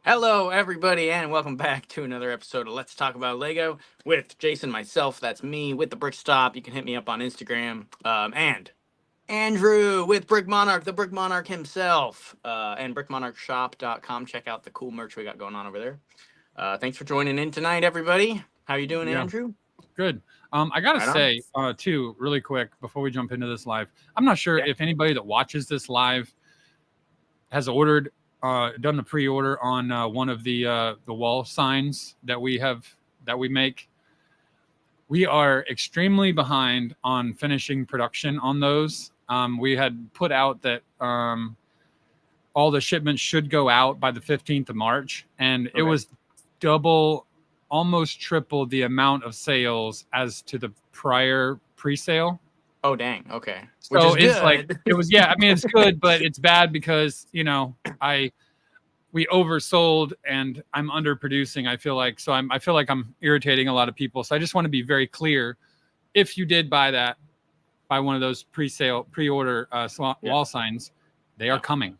Hello, everybody, and welcome back to another episode of Let's Talk About Lego with Jason, myself. That's me with the Brick Stop. You can hit me up on Instagram. And Andrew with Brick Monarch, the Brick Monarch himself, and brickmonarchshop.com. Check out the cool merch we got going on over there. Thanks for joining in tonight, everybody. How you doing, Yeah, Andrew? good. I gotta Right on. say, too, really quick before we jump into this live, I'm not sure Yeah. if anybody that watches this live has ordered, done the pre-order on one of the wall signs that we make. We are extremely behind on finishing production on those. We had put out that all the shipments should go out by the 15th of March, and it was double, almost triple the amount of sales as to the prior pre-sale. Oh, dang. Okay. So Which is it's good. like it was. Yeah, I mean it's good, but it's bad because we oversold and I'm underproducing. I feel like I feel like I'm irritating a lot of people. So I just want to be very clear. If you did buy one of those pre-order wall signs, they are coming.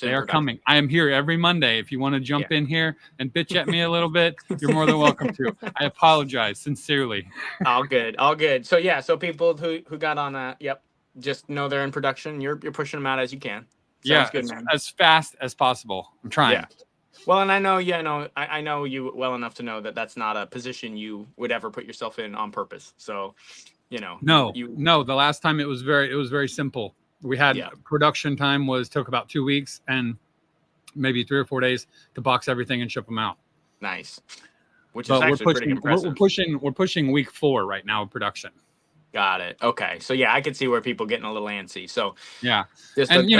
They are coming. I am here every Monday. If you want to jump in here and bitch at me a little bit, you're more than welcome to. I apologize sincerely. All good, all good. So yeah, so people who got on that, yep, just know they're in production. You're pushing them out as you can. Sounds good, man. As fast as possible. I'm trying. Yeah. Well, and I know, I know you well enough to know that that's not a position you would ever put yourself in on purpose. So, no. The last time it was very simple. We had production time took about 2 weeks and maybe 3 or 4 days to box everything and ship them out. Nice. Which is actually pretty impressive. We're pushing week 4 right now of production. Got it. Okay. So yeah, I could see where people getting a little antsy. So yeah. Just so you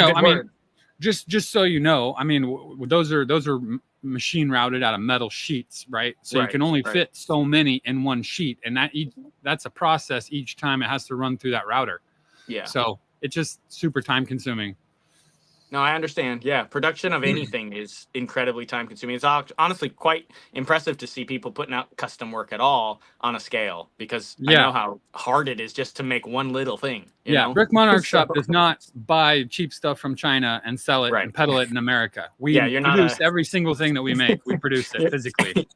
know, I mean, those are machine routed out of metal sheets, right? So you can only fit so many in one sheet, and that's a process each time it has to run through that router. Yeah. So it's just super time consuming. No, I understand. Yeah, production of anything is incredibly time consuming. It's honestly quite impressive to see people putting out custom work at all on a scale, because I know how hard it is just to make one little thing. You know? Brick Monarch Shop does not buy cheap stuff from China and sell it and peddle it in America. We produce every single thing that we make. We produce it physically.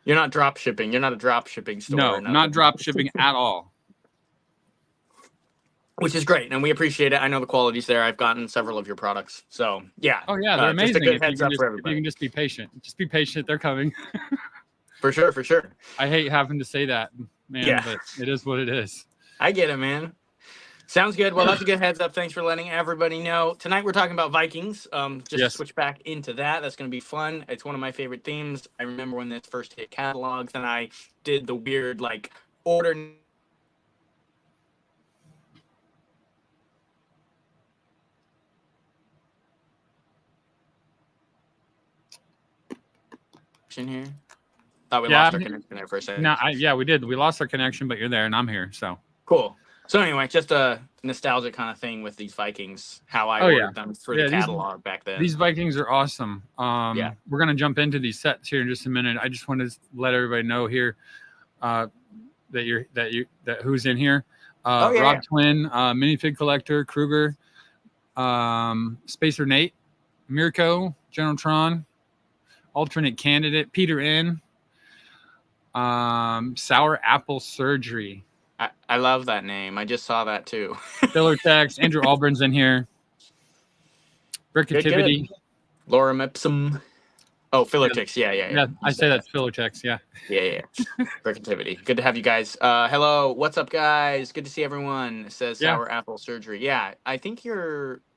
You're not drop shipping. You're not a drop shipping store. No, not drop shipping at all. Which is great, and we appreciate it. I know the quality's there. I've gotten several of your products, so yeah. Oh yeah, they're amazing. Just a good heads up for everybody. You can just be patient. Just be patient. They're coming. For sure, for sure. I hate having to say that, man, but it is what it is. I get it, man. Sounds good. Well, that's a good heads up. Thanks for letting everybody know. Tonight we're talking about Vikings. To switch back into that. That's going to be fun. It's one of my favorite themes. I remember when this first hit catalogs, and I did the weird order. Here. Thought we lost our connection there for a second. No, we did. We lost our connection, but you're there and I'm here. So cool. So anyway, just a nostalgic kind of thing with these Vikings, how I ordered them for the catalog back then. These Vikings are awesome. We're gonna jump into these sets here in just a minute. I just wanted to let everybody know here that who's in here. Rob Twin, Minifig Collector, Kruger, Spacer Nate, Mirko, General Tron, Alternate Candidate, Peter N. Sour Apple Surgery. I love that name. I just saw that too. Filler Text. Andrew Alburn's in here. Brickativity. Laura Mipsum. Oh, Filler Text. Yeah. I say that's Filler Text. Yeah. Yeah. Brickativity. Good to have you guys. Hello. What's up, guys? Good to see everyone. It says Sour Apple Surgery. Yeah. I think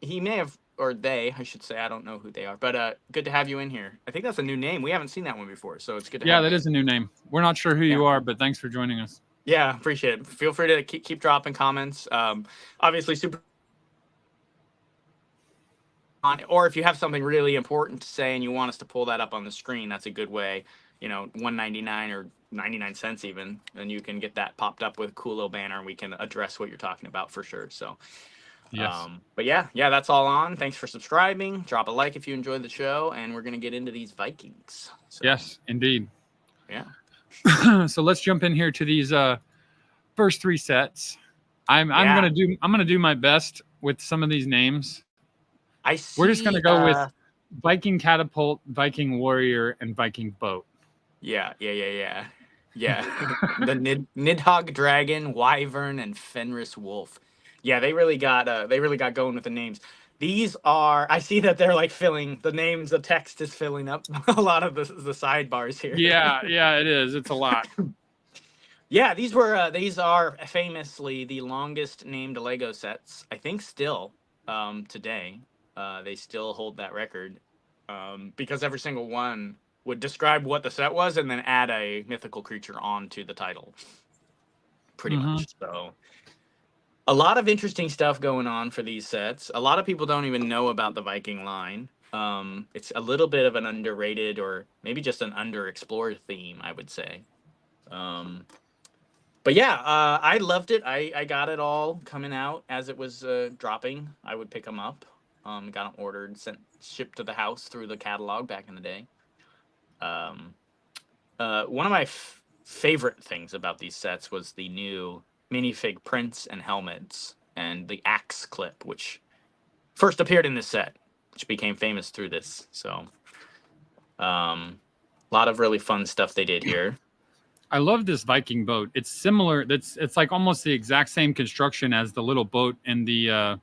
he may have, or they, I should say, I don't know who they are, but good to have you in here. I think that's a new name. We haven't seen that one before, so it's good to have that is a new name. We're not sure who you are, but thanks for joining us. Yeah, appreciate it. Feel free to keep dropping comments. Obviously, super. Or if you have something really important to say and you want us to pull that up on the screen, that's a good way. $1.99 or 99 cents even, and you can get that popped up with a cool little banner, and we can address what you're talking about for sure. So. Yes. But yeah, that's all on. Thanks for subscribing. Drop a like if you enjoyed the show, and we're gonna get into these Vikings. So, yes, indeed. Yeah. So let's jump in here to these first 3 sets. I'm gonna do my best with some of these names. I see, we're just gonna go with Viking catapult, Viking warrior, and Viking boat. Yeah. Yeah. The Nidhogg dragon, wyvern, and Fenris wolf. Yeah, they really got going with the names. These are, I see that they're like filling the names. The text is filling up a lot of the sidebars here. Yeah, it is. It's a lot. Yeah, these are famously the longest named Lego sets. I think still today, they still hold that record, because every single one would describe what the set was and then add a mythical creature onto the title. Pretty much. So a lot of interesting stuff going on for these sets. A lot of people don't even know about the Viking line. It's a little bit of an underrated or maybe just an underexplored theme, I would say. But yeah, I loved it. I got it all coming out as it was dropping. I would pick them up. Got them ordered, sent, shipped to the house through the catalog back in the day. Um, One of my favorite things about these sets was the new minifig prints and helmets and the axe clip, which first appeared in this set, which became famous through this. So, a lot of really fun stuff they did here. I love this Viking boat. It's similar. It's like almost the exact same construction as the little boat in the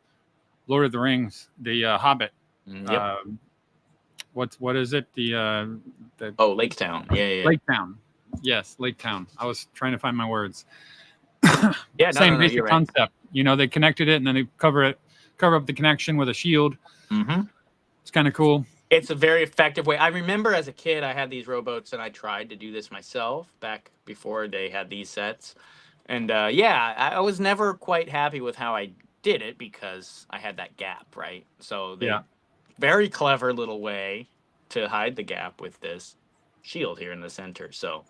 Lord of the Rings, the Hobbit. Yep. What is it? The Lake Town. Yeah. Lake Town. Yes, Lake Town. I was trying to find my words. Yeah, Same no, basic you're right. concept. You know, they connected it and then they cover up the connection with a shield. Mm-hmm. It's kind of cool. It's a very effective way. I remember as a kid, I had these rowboats and I tried to do this myself back before they had these sets. And yeah, I was never quite happy with how I did it because I had that gap, right? So very clever little way to hide the gap with this shield here in the center. So,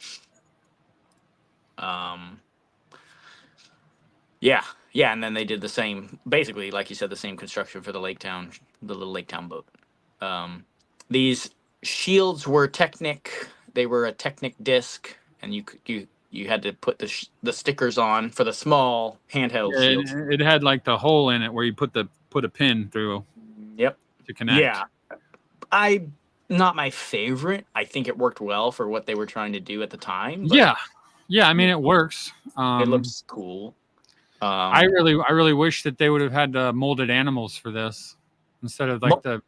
yeah, and then they did the same, basically, like you said, the same construction for the little Lake Town boat. These shields were Technic. They were a Technic disc, and you had to put the stickers on for the small handheld shields. It had like the hole in it where you put a pin through. Yep. To connect. Yeah, not my favorite. I think it worked well for what they were trying to do at the time. But yeah. I mean, it works. It looks cool. I really wish that they would have had molded animals for this instead of like the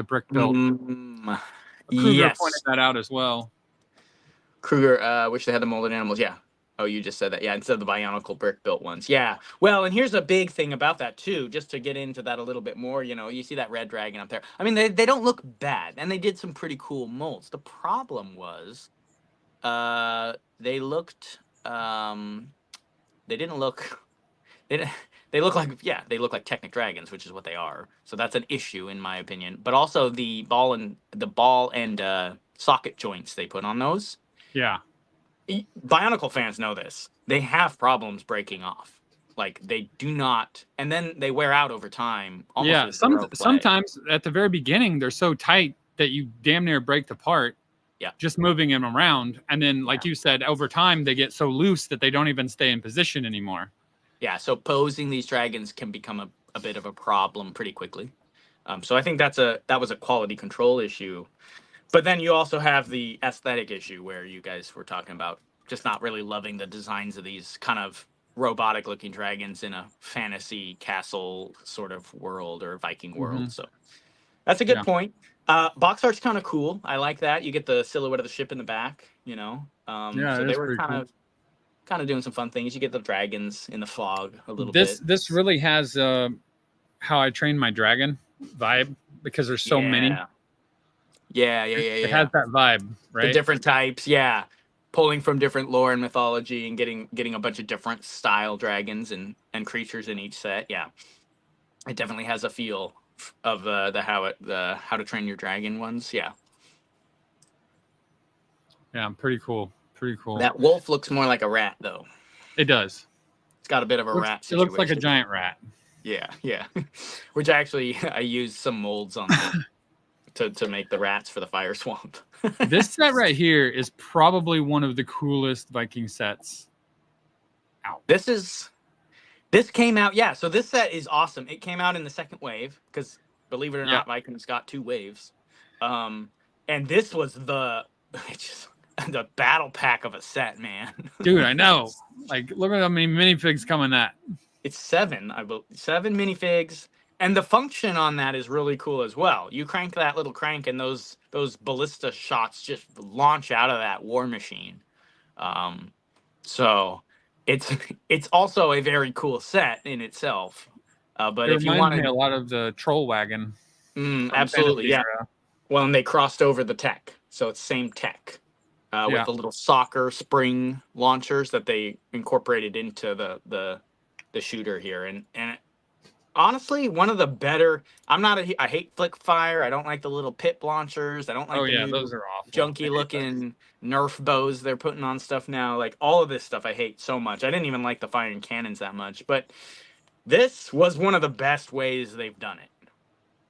brick built. Kruger pointed that out as well. Kruger, wish they had the molded animals. Yeah. Oh, you just said that. Yeah, instead of the Bionicle brick built ones. Yeah. Well, and here's a big thing about that too, just to get into that a little bit more. You know, you see that red dragon up there. I mean, they don't look bad, and they did some pretty cool molds. The problem was, they looked, they didn't look. They look like Technic dragons, which is what they are. So that's an issue in my opinion. But also the ball and socket joints they put on those. Yeah. Bionicle fans know this. They have problems breaking off. Like they do not, and then they wear out over time. Sometimes at the very beginning they're so tight that you damn near break the part. Yeah. Just moving them around, and then like you said, over time they get so loose that they don't even stay in position anymore. Yeah, so posing these dragons can become a bit of a problem pretty quickly. So I think that was a quality control issue. But then you also have the aesthetic issue where you guys were talking about just not really loving the designs of these kind of robotic looking dragons in a fantasy castle sort of world or Viking world. So that's a good point. Box art's kind of cool. I like that. You get the silhouette of the ship in the back, you know. So they were kind of doing some fun things. You get the dragons in the fog a little bit. This really has How I Trained My Dragon vibe because there's so many. Yeah. It has that vibe, right? The different types, yeah. Pulling from different lore and mythology and getting a bunch of different style dragons and creatures in each set. Yeah, it definitely has a feel of the How to Train Your Dragon ones. Yeah, pretty cool. Pretty cool. That wolf looks more like a rat, though. It does. It's got a bit of a rat situation. It looks like a giant rat. Yeah. Which I used some molds on to make the rats for the fire swamp. This set right here is probably one of the coolest Viking sets out. This came out, yeah. So this set is awesome. It came out in the second wave because, believe it or not, Vikings got 2 waves. And this was just the battle pack of a set, man. Dude, I know. Like, look at how many minifigs come in that. It's 7, I believe, 7 minifigs, and the function on that is really cool as well. You crank that little crank, and those ballista shots just launch out of that war machine. So it's it's also a very cool set in itself. But It if you reminds me wanted, a lot of the troll wagon from absolutely, Fantasy yeah. era. Well, and they crossed over the tech, so it's same tech with Yeah. the little soccer spring launchers that they incorporated into the shooter here, and honestly, one of the better. I hate flick fire. I don't like the little pip launchers. I don't Oh like the yeah, new those are awful. I junky hate those. looking Nerf bows they're putting on stuff now. Like all of this stuff, I hate so much. I didn't even like the firing cannons that much, but this was one of the best ways they've done it.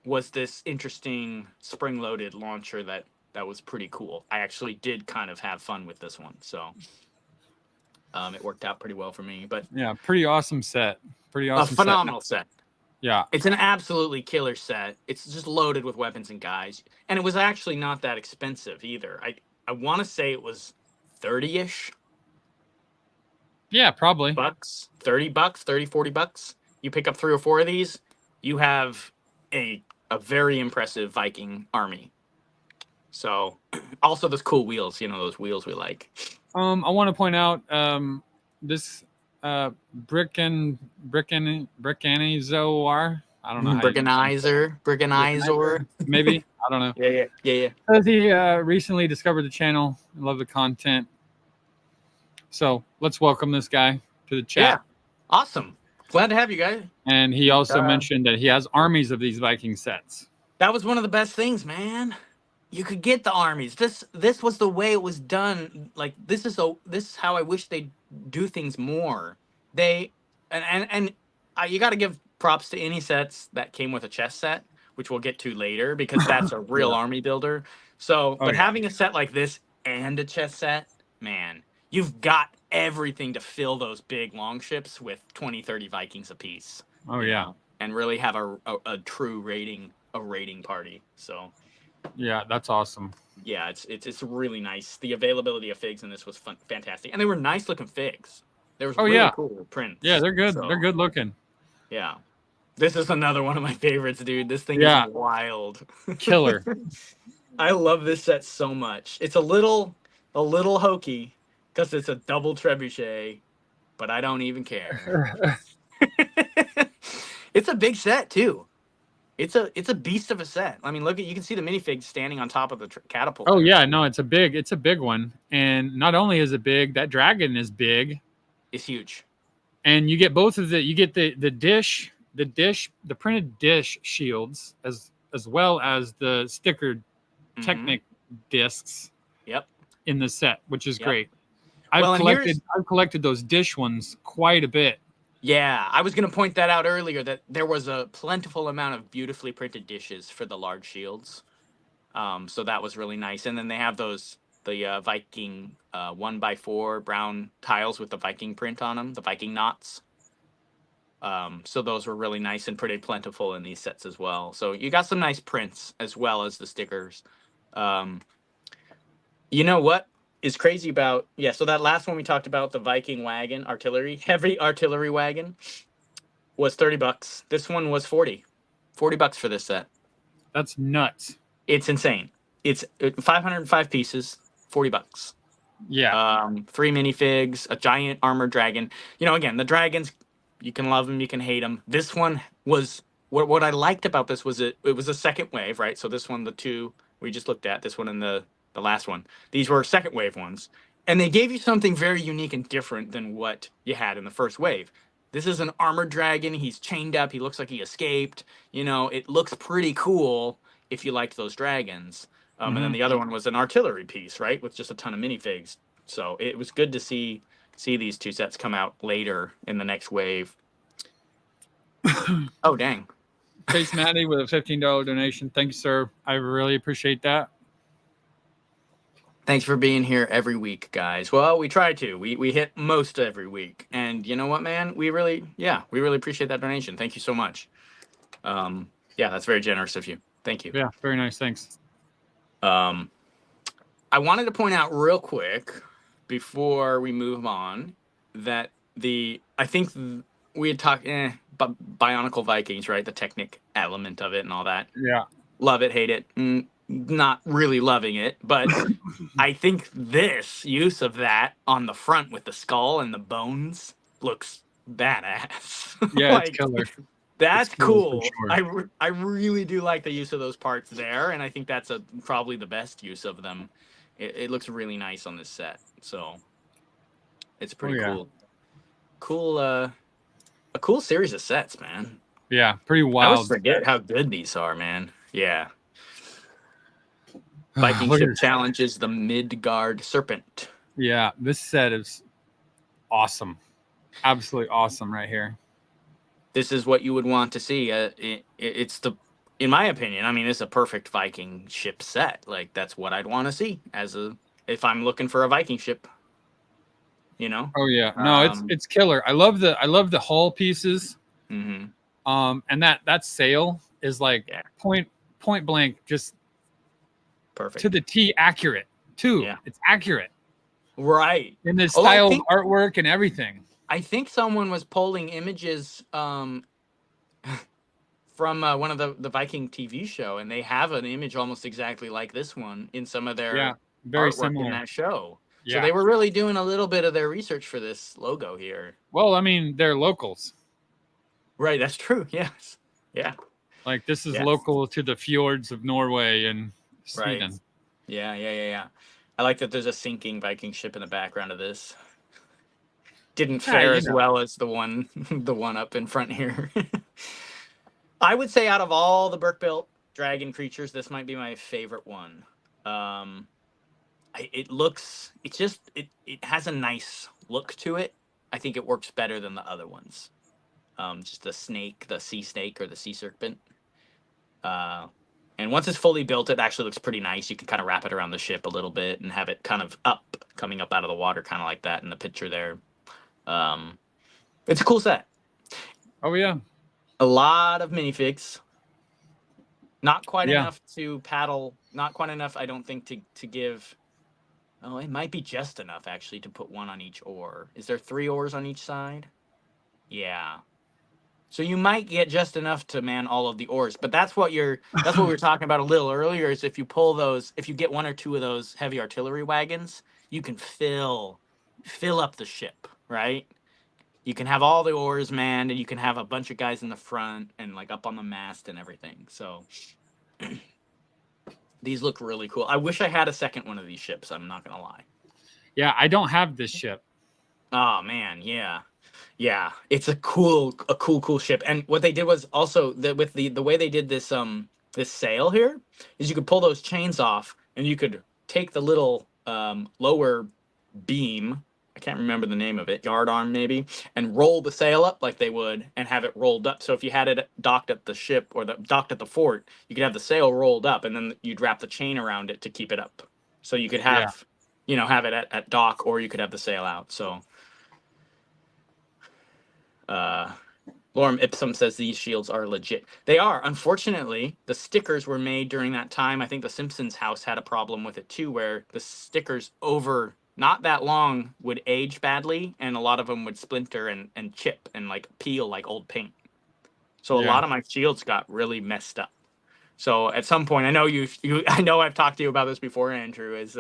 Was this interesting spring-loaded launcher that was pretty cool. I actually did kind of have fun with this one, so it worked out pretty well for me. But Yeah, pretty awesome set. Pretty a awesome set. phenomenal set. Yeah. It's an absolutely killer set. It's just loaded with weapons and guys, and it was actually not that expensive either. I want to say it was 30-ish Yeah, probably. bucks, $30, 30, $40. You pick up 3 or 4 of these, you have a very impressive Viking army. So, also those cool wheels, those wheels we like. I want to point out this Brickanizoar. I don't know how you Briganizer. maybe. I don't know. Yeah. Says he recently discovered the channel. I love the content. So let's welcome this guy to the chat. Yeah, awesome. Glad to have you guys. And he also mentioned that he has armies of these Viking sets. That was one of the best things, man. You could get the armies. This was the way it was done. Like this is how I wish they do things more. They and you got to give props to any sets that came with a chess set, which we'll get to later because that's a real army builder. So, but having a set like this and a chess set, man, you've got everything to fill those big long ships with 20, 30 Vikings apiece. Oh yeah, and really have a true rating party. So. Yeah, that's awesome. Yeah, it's really nice. The availability of figs in this was fantastic, and they were nice looking figs. There was really cool prints. Yeah, they're good. So, they're good looking. Yeah, this is another one of my favorites, dude. This thing is wild. Killer. I love this set so much. It's a little hokey because it's a double trebuchet, but I don't even care. It's a big set too. It's a beast of a set. I mean, you can see the minifigs standing on top of the catapult. Oh yeah, no, it's a big one. And not only is it big, that dragon is big. It's huge. And you get both of you get the printed dish shields as well as the sticker Technic discs. Yep. In the set, which is great. I've collected those dish ones quite a bit. Yeah, I was going to point that out earlier, that there was a plentiful amount of beautifully printed dishes for the large shields. So that was really nice. And then they have the Viking 1x4 brown tiles with the Viking print on them, the Viking knots. So those were really nice and pretty plentiful in these sets as well. So you got some nice prints as well as the stickers. You know what is crazy about, so that last one we talked about, the Viking wagon, heavy artillery wagon, was $30. This one was $40 for this set. That's nuts. It's insane. It's 505 pieces, $40. Yeah. 3 minifigs, a giant armored dragon. Again, the dragons, you can love them, you can hate them. This one was what I liked about this was it was a second wave, right? So this one, the 2 we just looked at, this one and the last one, these were second wave ones, and they gave you something very unique and different than what you had in the first wave. This is an armored dragon. He's chained up. He looks like he escaped. It looks pretty cool if you liked those dragons. And then the other one was an artillery piece, right, with just a ton of minifigs. So it was good to see these 2 sets come out later in the next wave. Oh dang! Chase Maddie with a $15 donation. Thank you, sir. I really appreciate that. Thanks for being here every week, guys. Well, we try to. We hit most every week. And you know what, man? We really appreciate that donation. Thank you so much. That's very generous of you. Thank you. Yeah, very nice. Thanks. Um, I wanted to point out real quick before we move on that I think we had talked Bionicle Vikings, right? The Technic element of it and all that. Yeah. Love it, hate it. Not really loving it, but I think this use of that on the front with the skull and the bones looks badass. Yeah, it's Like killer. It's that's killer for cool. sure. I really do like the use of those parts there, and I think that's probably the best use of them. It looks really nice on this set, so it's Oh pretty yeah. cool. Cool, a cool series of sets, man. Yeah, pretty I always wild. forget how good these are, man. Yeah. Viking Look at ship this. challenges the Midgard Serpent. Yeah, this set is awesome. Absolutely awesome right here. This is what you would want to see. It's in my opinion, I mean, it's a perfect Viking ship set. Like that's what I'd want to see if I'm looking for a Viking ship. You know. Oh yeah. No, it's killer. I love the hull pieces. Mm-hmm. And that sail is like Yeah. point blank, just Perfect. to the T accurate too. Yeah. It's accurate. Right. In the style of artwork and everything. I think someone was pulling images from one of the Viking TV show, and they have an image almost exactly like this one in some of their very artwork similar in that show. Yeah. So they were really doing a little bit of their research for this logo here. Well, I mean, they're locals. Right, that's true. Yes. Yeah. Like this is local to the fjords of Norway and Sweden. Right. Yeah. I like that there's a sinking Viking ship in the background of this. Didn't fare as well as the one up in front here. I would say out of all the Burke-built dragon creatures, this might be my favorite one. It has a nice look to it. I think it works better than the other ones. Just the snake, the sea snake or the sea serpent. And once it's fully built, it actually looks pretty nice. You can kind of wrap it around the ship a little bit and have it kind of coming up out of the water, kind of like that in the picture there. It's a cool set. Oh yeah. A lot of minifigs. Not quite enough to paddle. Not quite enough, I don't think, to give. Oh, it might be just enough actually to put one on each oar. Is there 3 oars on each side? Yeah. So you might get just enough to man all of the oars, but that's what we were talking about a little earlier. Is if you get 1 or 2 of those heavy artillery wagons, you can fill up the ship, right? You can have all the oars manned, and you can have a bunch of guys in the front and like up on the mast and everything. So these look really cool. I wish I had a second one of these ships. I'm not gonna lie. Yeah, I don't have this ship. Oh man, yeah. It's a cool ship. And what they did was also with the way they did this this sail here is you could pull those chains off and you could take the little lower beam, I can't remember the name of it, yard arm maybe, and roll the sail up like they would and have it rolled up. So if you had it docked at the ship or docked at the fort, you could have the sail rolled up and then you'd wrap the chain around it to keep it up. So you could have have it at dock, or you could have the sail out. So Lorem Ipsum says these shields are legit. They are. Unfortunately, the stickers were made during that time. I think the Simpsons house had a problem with it too, where the stickers over not that long would age badly, and a lot of them would splinter and chip and like peel like old paint. So a lot of my shields got really messed up. So at some point, I know I know I've talked to you about this before, Andrew, is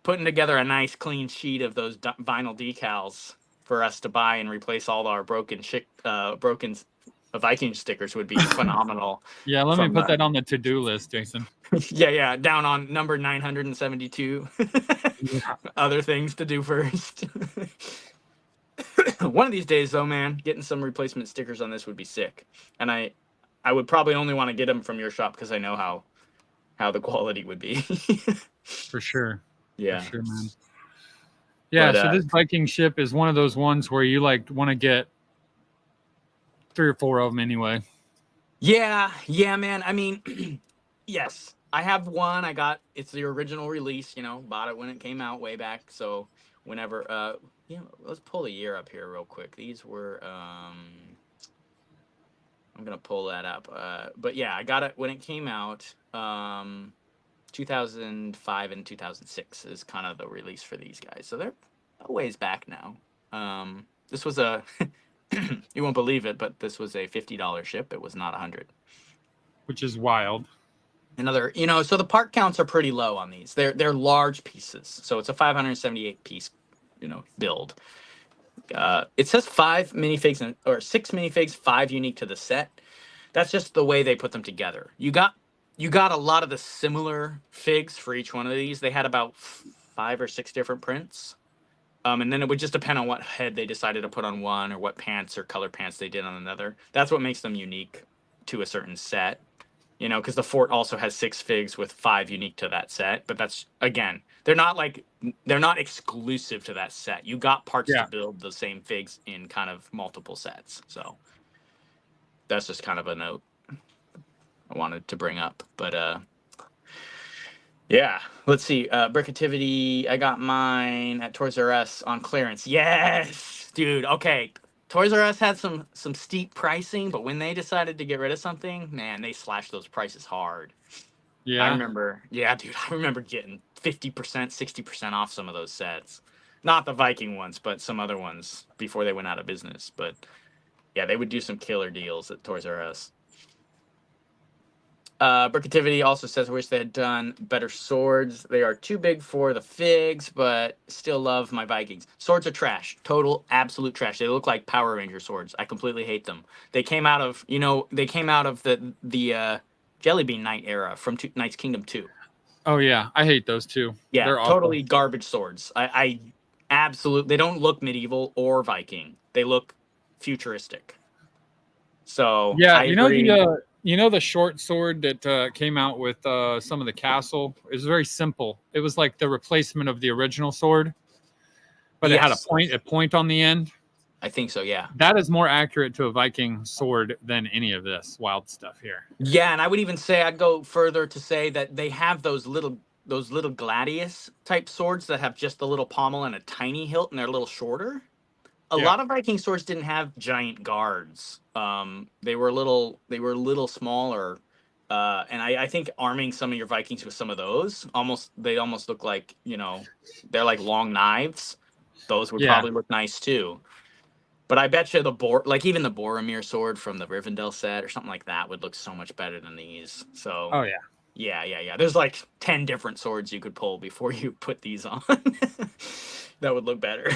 putting together a nice clean sheet of those vinyl decals for us to buy and replace all our broken Viking stickers would be phenomenal. Yeah, let me put that on the to-do list, Jason. yeah, down on number 972. Other things to do first. One of these days, though, man, getting some replacement stickers on this would be sick. And I would probably only want to get them from your shop because I know how the quality would be. For sure. Yeah. For sure, man. Yeah, so this Viking ship is one of those ones where you like want to get 3 or 4 of them anyway. Yeah, man. I mean, yes, I have one. It's the original release, bought it when it came out way back. So whenever, let's pull the year up here real quick. These were, I'm going to pull that up. But yeah, I got it when it came out. 2005 and 2006 is kind of the release for these guys. So they're a ways back now. This was a you won't believe it, but this was a $50 ship. It was not 100. Which is wild. Another, so the part counts are pretty low on these. They're large pieces. So it's a 578 piece, build. It says 5 minifigs or 6 minifigs, 5 unique to the set. That's just the way they put them together. You got a lot of the similar figs for each one of these. They had about 5 or 6 different prints. And then it would just depend on what head they decided to put on one, or what pants or color pants they did on another. That's what makes them unique to a certain set. Because the fort also has 6 figs with 5 unique to that set. But that's, again, they're not exclusive to that set. You got parts to build the same figs in kind of multiple sets. So that's just kind of a note I wanted to bring up. But yeah, let's see. Brickativity, I got mine at Toys R Us on clearance. Yes, dude. Okay. Toys R Us had some steep pricing, but when they decided to get rid of something, man, they slashed those prices hard. Yeah. I remember getting 50%, 60% off some of those sets. Not the Viking ones, but some other ones before they went out of business. But yeah, they would do some killer deals at Toys R Us. Brickativity also says, I wish they had done better swords. They are too big for the figs, but still love my Vikings. Swords are trash. Total, absolute trash. They look like Power Ranger swords. I completely hate them. They came out of, the Jelly Bean Knight era from Knight's Kingdom 2. Oh, yeah. I hate those too. Yeah, they're totally awful. garbage swords. I absolutely, they don't look medieval or Viking. They look futuristic. So yeah, I agree. the short sword that came out with some of the castle. It was very simple. It was like the replacement of the original sword, but it had a point on the end. I think so, yeah. That is more accurate to a Viking sword than any of this wild stuff here. Yeah, and I would even say, I'd go further to say that they have those little gladius type swords that have just the little pommel and a tiny hilt, and they're a little shorter. A lot of Viking swords didn't have giant guards. They were a little smaller. And I think arming some of your Vikings with some of those, they almost look like, they're like long knives. Those would probably look nice too. But I bet you even the Boromir sword from the Rivendell set or something like that would look so much better than these. So oh yeah. Yeah. There's like 10 different swords you could pull before you put these on. That would look better.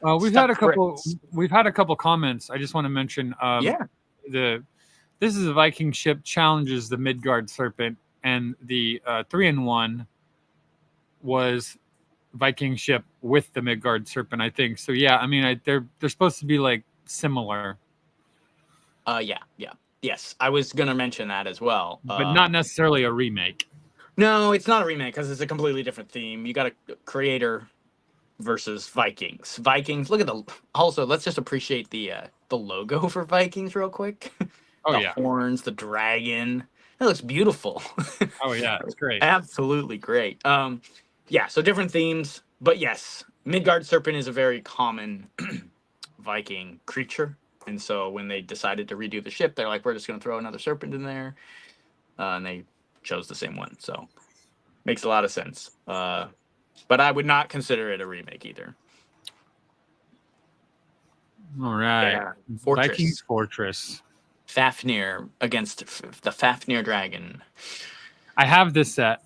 We've had a couple comments. I just want to mention this is a Viking ship challenges the Midgard Serpent, and the 3-in-1 was Viking ship with the Midgard Serpent, I think. So yeah, I mean, they're supposed to be like similar. Yes, I was gonna mention that as well, but not necessarily a remake. No, it's not a remake because it's a completely different theme. You got a creator versus Vikings. Look at also, let's just appreciate the logo for Vikings real quick. The horns, the dragon. It looks beautiful. Oh yeah, it's great. Absolutely great. So different themes, but yes, Midgard Serpent is a very common Viking creature. And so when they decided to redo the ship, they're like, we're just going to throw another serpent in there. And they chose the same one. So makes a lot of sense. But I would not consider it a remake either. All right. Yeah. Vikings Fortress. Fafnir against the Fafnir dragon. I have this set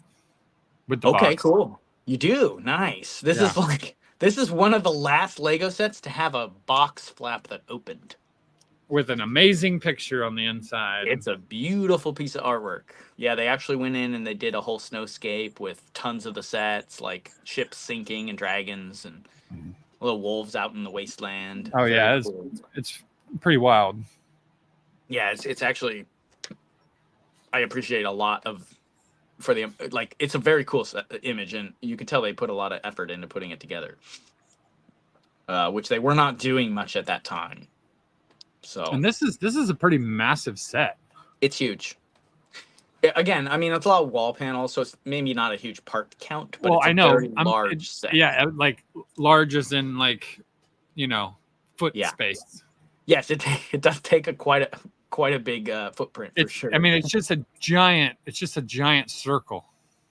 with the box. Okay, cool. You do? Nice. This is one of the last Lego sets to have a box flap that opened. With an amazing picture on the inside. It's a beautiful piece of artwork. Yeah, they actually went in and they did a whole snowscape with tons of the sets, like ships sinking and dragons and little wolves out in the wasteland. Oh, yeah. It's pretty wild. Yeah, it's actually, I appreciate a lot it's a very cool image, and you can tell they put a lot of effort into putting it together, which they were not doing much at that time. So, and this is a pretty massive set. It's huge. Again, I mean, it's a lot of wall panels, so it's maybe not a huge part count, but it's a very large set. Yeah, like large as in foot space. Yes, it does take quite a big footprint for sure. I mean, it's just a giant circle.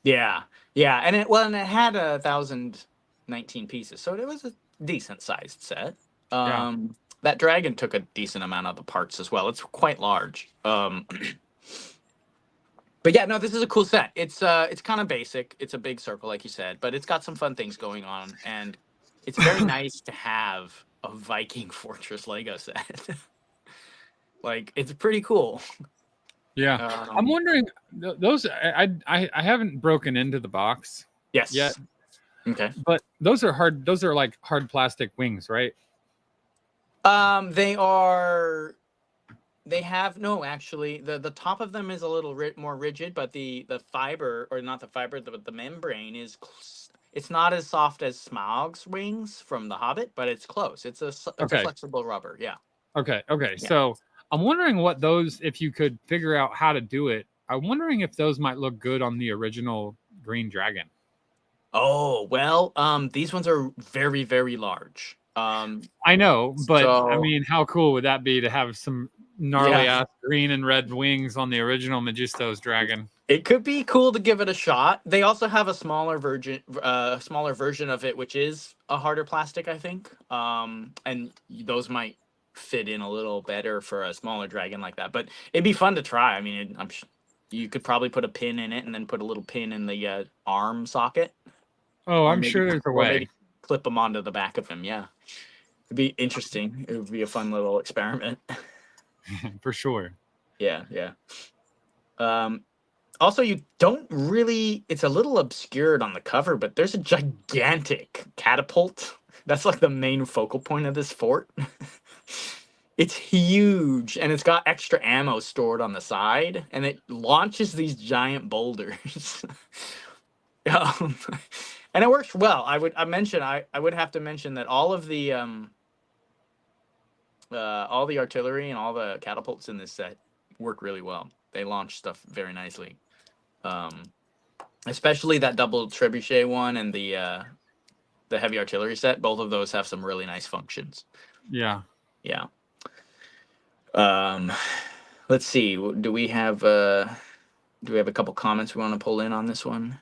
Yeah, and it had 1,019 pieces, so it was a decent sized set. Yeah. That dragon took a decent amount of the parts as well. It's quite large. But yeah, no, this is a cool set. It's kind of basic. It's a big circle, like you said, but it's got some fun things going on, and it's very nice to have a Viking Fortress Lego set. Like, it's pretty cool. Yeah. I'm wondering those. I haven't broken into the box Yes. yet, Okay. but those are hard. Those are like hard plastic wings, right? They are. They have no, actually, the top of them is a little more rigid, but the fiber, or not the fiber, the membrane is. It's not as soft as Smaug's wings from The Hobbit, but it's close. It's a Okay. flexible rubber. Yeah. Okay. Yeah. So I'm wondering what those, if you could figure out how to do it, I'm wondering if those might look good on the original Green Dragon. Oh, well, these ones are very, very large. I know, but so I mean, how cool would that be to have some gnarly yeah, ass green and red wings on the original Megistos dragon? it could be cool to give it a shot. They also have a smaller version of it, which is a harder plastic, I think. And those might fit in a little better for a smaller dragon like that. But it'd be fun to try. I mean, you could probably put a pin in it and then put a little pin in the arm socket. Oh, I'm maybe, sure there's a or way. maybe clip them onto the back of him. Yeah, it'd be interesting. It would be a fun little experiment. For sure. Yeah. Also, you don't really. It's a little obscured on the cover, but there's a gigantic catapult. That's like the main focal point of this fort. It's huge, and it's got extra ammo stored on the side, and it launches these giant boulders. um, and it works well. I would have to mention that all the artillery and all the catapults in this set work really well. They launch stuff very nicely. Especially that double trebuchet one and the heavy artillery set. Both of those have some really nice functions. Yeah. Let's see. Do we have a couple comments we want to pull in on this one?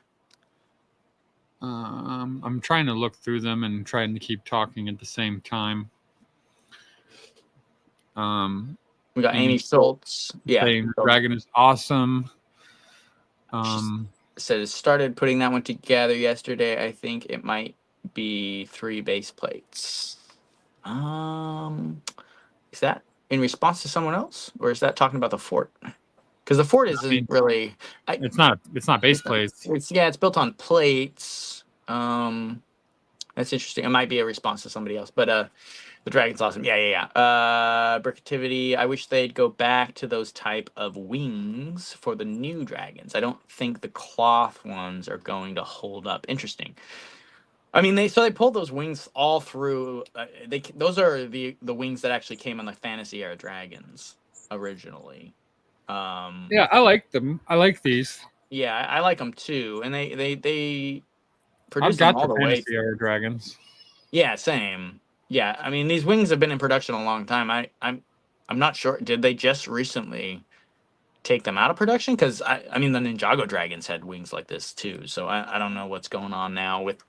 I'm trying to look through them and trying to keep talking at the same time. We got Amy Schultz. Yeah, saying Dragon is awesome. Said it started putting that one together yesterday. I think it might be 3 base plates. Is that in response to someone else, or is that talking about the fort? Because the fort isn't really. It's not base plates. It's built on plates. That's interesting. It might be a response to somebody else, but the dragon's awesome. Yeah. Bricktivity. I wish they'd go back to those type of wings for the new dragons. I don't think the cloth ones are going to hold up. Interesting. I mean, they pulled those wings all through. Those are the wings that actually came on the Fantasy Era dragons originally. Yeah, I like them. I like these. Yeah, I like them too, and they produce them all the way. Fantasy Era dragons. Yeah, same. Yeah, I mean, these wings have been in production a long time. I'm not sure. Did they just recently take them out of production? Because I mean, the Ninjago dragons had wings like this too. So I don't know what's going on now with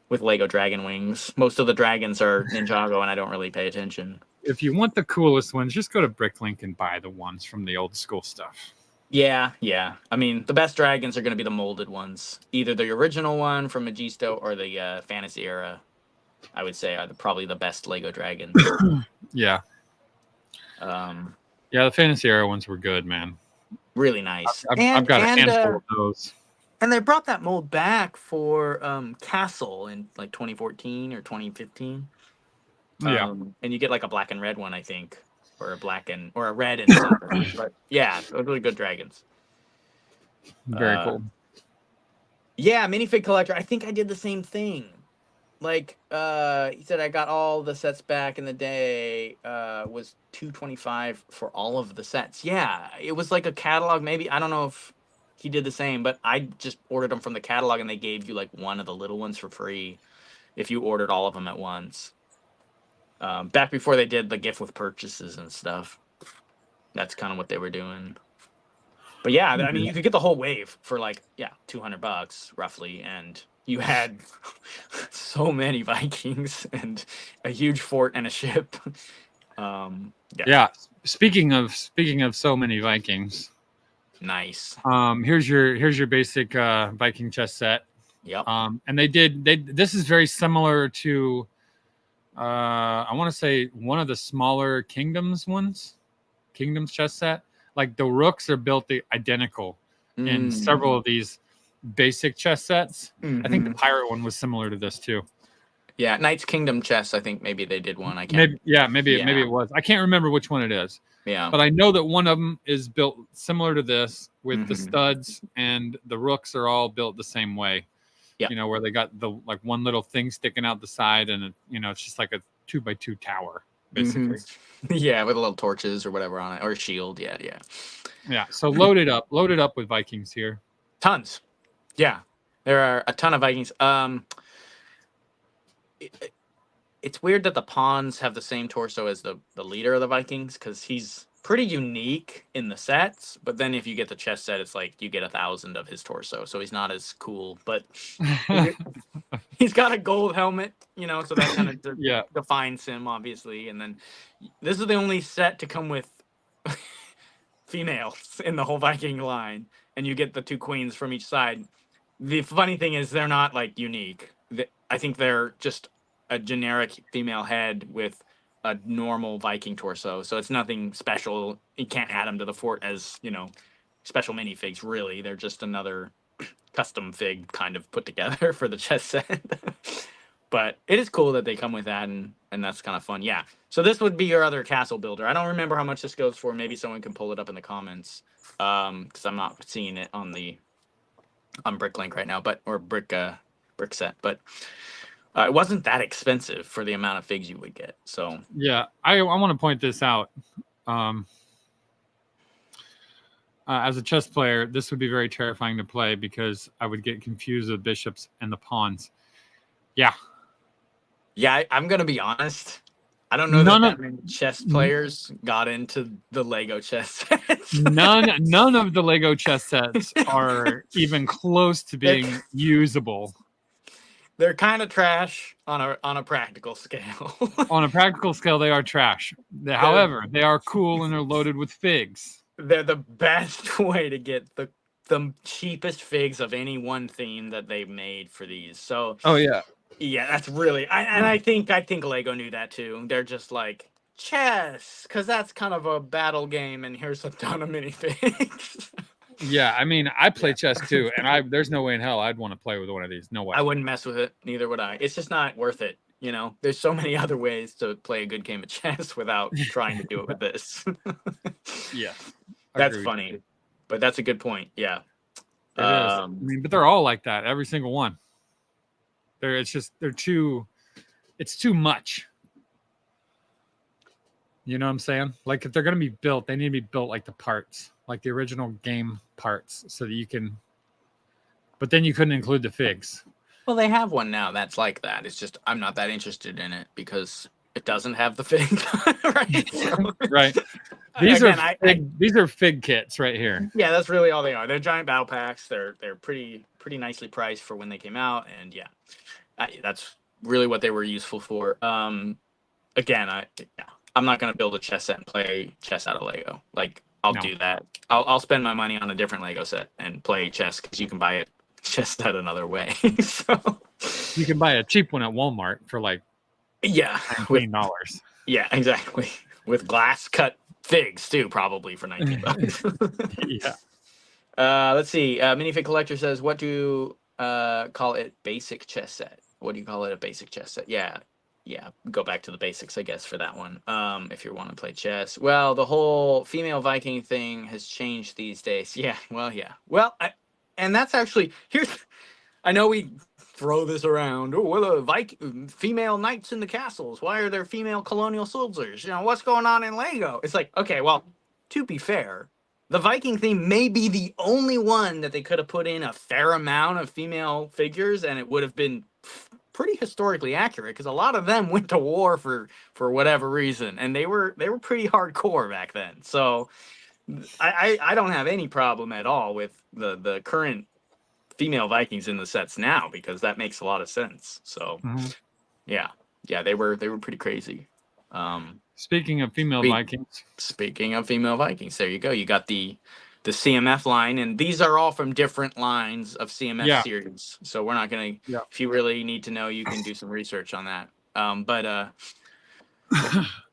Lego dragon wings. Most of the dragons are Ninjago, and I don't really pay attention. If you want the coolest ones, just go to Bricklink and buy the ones from the old school stuff. Yeah. I mean, the best dragons are going to be the molded ones. Either the original one from Megisto or the Fantasy Era, I would say, are probably the best Lego dragons. Yeah. Yeah, the Fantasy Era ones were good, man. Really nice. I've got a handful of those. And they brought that mold back for Castle in like 2014 or 2015. Yeah. And you get like a black and red one, I think, or a red and silver. But yeah, really good dragons. Very cool. Yeah, minifig collector. I think I did the same thing. Like he said, I got all the sets back in the day. Was $225 for all of the sets. Yeah, it was like a catalog. Maybe I don't know if he did the same, but I just ordered them from the catalog, and they gave you like one of the little ones for free if you ordered all of them at once. Back before they did the gift with purchases and stuff. That's kind of what they were doing. But yeah, I mean, you could get the whole wave for like $200 roughly, and you had so many Vikings and a huge fort and a ship. Yeah, Yeah. Speaking of so many Vikings, nice. here's your basic Viking chess set. Yep. And they this is very similar to I want to say one of the smaller Kingdoms chess set. Like the rooks are built identical in several of these basic chess sets. I think the pirate one was similar to this too. Yeah, Knights Kingdom chess. I think maybe they did one. I can't. Maybe it was. I can't remember which one it is. Yeah. But I know that one of them is built similar to this, with the studs, and the rooks are all built the same way. Yeah. You know, where they got the like one little thing sticking out the side, and it's just like a 2x2 tower, basically. Yeah, with little torches or whatever on it, or a shield. Yeah. Yeah. So loaded up with Vikings here. Tons. Yeah, there are a ton of Vikings. It's weird that the pawns have the same torso as the leader of the Vikings, because he's pretty unique in the sets. But then if you get the chess set, it's like you get 1,000 of his torso, so he's not as cool. But he's got a gold helmet, so that kind of defines him, obviously. And then this is the only set to come with females in the whole Viking line, and you get the 2 queens from each side. The funny thing is they're not like unique. I think they're just a generic female head with a normal Viking torso, so it's nothing special. You can't add them to the fort as special minifigs. Really, they're just another custom fig kind of put together for the chess set. But it is cool that they come with that, and that's kind of fun. Yeah. So this would be your other castle builder. I don't remember how much this goes for. Maybe someone can pull it up in the comments, because I'm not seeing it on Bricklink right now, or brick set. But it wasn't that expensive for the amount of figs you would get. So yeah, I want to point this out. As a chess player, this would be very terrifying to play, because I would get confused with bishops and the pawns. Yeah. Yeah, I'm gonna be honest. I don't know that many chess players got into the Lego chess sets. None of the Lego chess sets are even close to being usable. They're kind of trash on a practical scale. On a practical scale, they are trash. However, they are cool, and they're loaded with figs. They're the best way to get the cheapest figs of any one theme that they've made for these. So yeah, that's really I think Lego knew that too. They're just like, chess, because that's kind of a battle game, and here's a ton of minifigs. Yeah, I mean, I play chess too, and there's no way in hell I'd want to play with one of these. No way. I wouldn't mess with it. Neither would I. It's just not worth it. There's so many other ways to play a good game of chess without trying to do it with this. Yeah, that's funny, but that's a good point. Yeah, it is. I mean, but they're all like that. Every single one. It's too much. You know what I'm saying? Like, if they're going to be built, they need to be built like the parts, like the original game parts, so that you can. But then you couldn't include the figs. Well, they have one now that's like that. It's just I'm not that interested in it because it doesn't have the fig. Right. So, right. These are fig kits right here. Yeah, that's really all they are. They're giant battle packs. They're pretty nicely priced for when they came out, and yeah, that's really what they were useful for. Again, I'm not going to build a chess set and play chess out of Lego. Like, I'll do that. I'll spend my money on a different Lego set and play chess, because you can buy it chess set another way. So you can buy a cheap one at Walmart for like $19. Yeah, exactly. With glass cut figs too, probably for $19. Yeah. Let's see. Minifig Collector says, "What do you call it? Basic chess set? What do you call it? A basic chess set?" Yeah, go back to the basics, I guess, for that one. If you want to play chess. Well, the whole female Viking thing has changed these days. Yeah, well, yeah. Well, and that's actually, I know we throw this around. Oh, well, female knights in the castles. Why are there female colonial soldiers? What's going on in Lego? It's like, okay, well, to be fair, the Viking theme may be the only one that they could have put in a fair amount of female figures, and it would have been pretty historically accurate because a lot of them went to war for whatever reason, and they were pretty hardcore back then. So I don't have any problem at all with the current female Vikings in the sets now because that makes a lot of sense. So Mhm. yeah, yeah, they were pretty crazy. Speaking of female Speak, Vikings, speaking of female Vikings, there you go. You got the CMF line, and these are all from different lines of CMF yeah, series. So we're not gonna. yeah. If you really need to know, you can do some research on that. But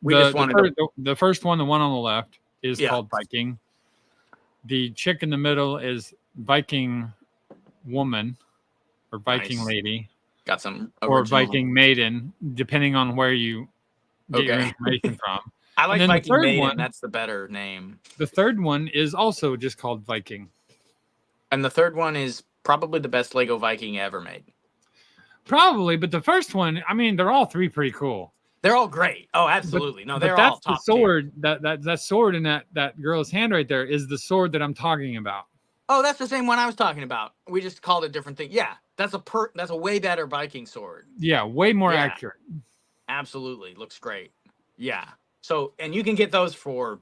we just wanted to. The first one, the one on the left, is Yeah, called Viking. The chick in the middle is Viking woman or Viking nice. lady Got some or original. Viking maiden, depending on where you get your Okay. information from. I And like then Viking Maiden. That's the better name. the third one is also just called Viking. And the third one is probably the best Lego Viking ever made. Probably, but the first one, I mean, they're all three pretty cool. They're all great. Oh, But absolutely. No, but they're all that's the top tier. sword that sword in that girl's hand right there is the sword that I'm talking about. Oh, that's the same one I was talking about. We just called it different thing. Yeah, that's a way better Viking sword. Yeah, way more Yeah, accurate. absolutely. Looks great. Yeah. So, and you can get those for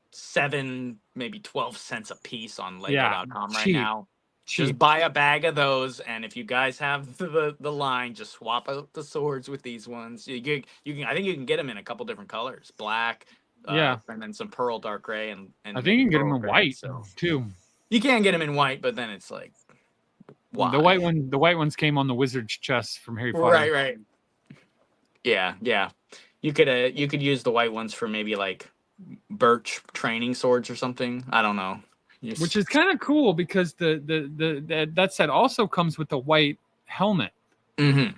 7, maybe 12 cents a piece on Yeah, lego.com right cheap, now. Just cheap. buy a bag of those, and if you guys have the line, just swap out the swords with these ones. You can I think you can get them in a couple different colors, black, Yeah, and then some pearl dark gray, and I think maybe you can get them pearl in gray. white So too. you can get them in white, but then it's like The why? white ones came on the wizard's chest from Harry Potter. Right, right. Yeah, yeah. You could use the white ones for maybe like birch training swords or something. I don't know. Which is kind of cool because that set also comes with a white helmet. Mm-hmm.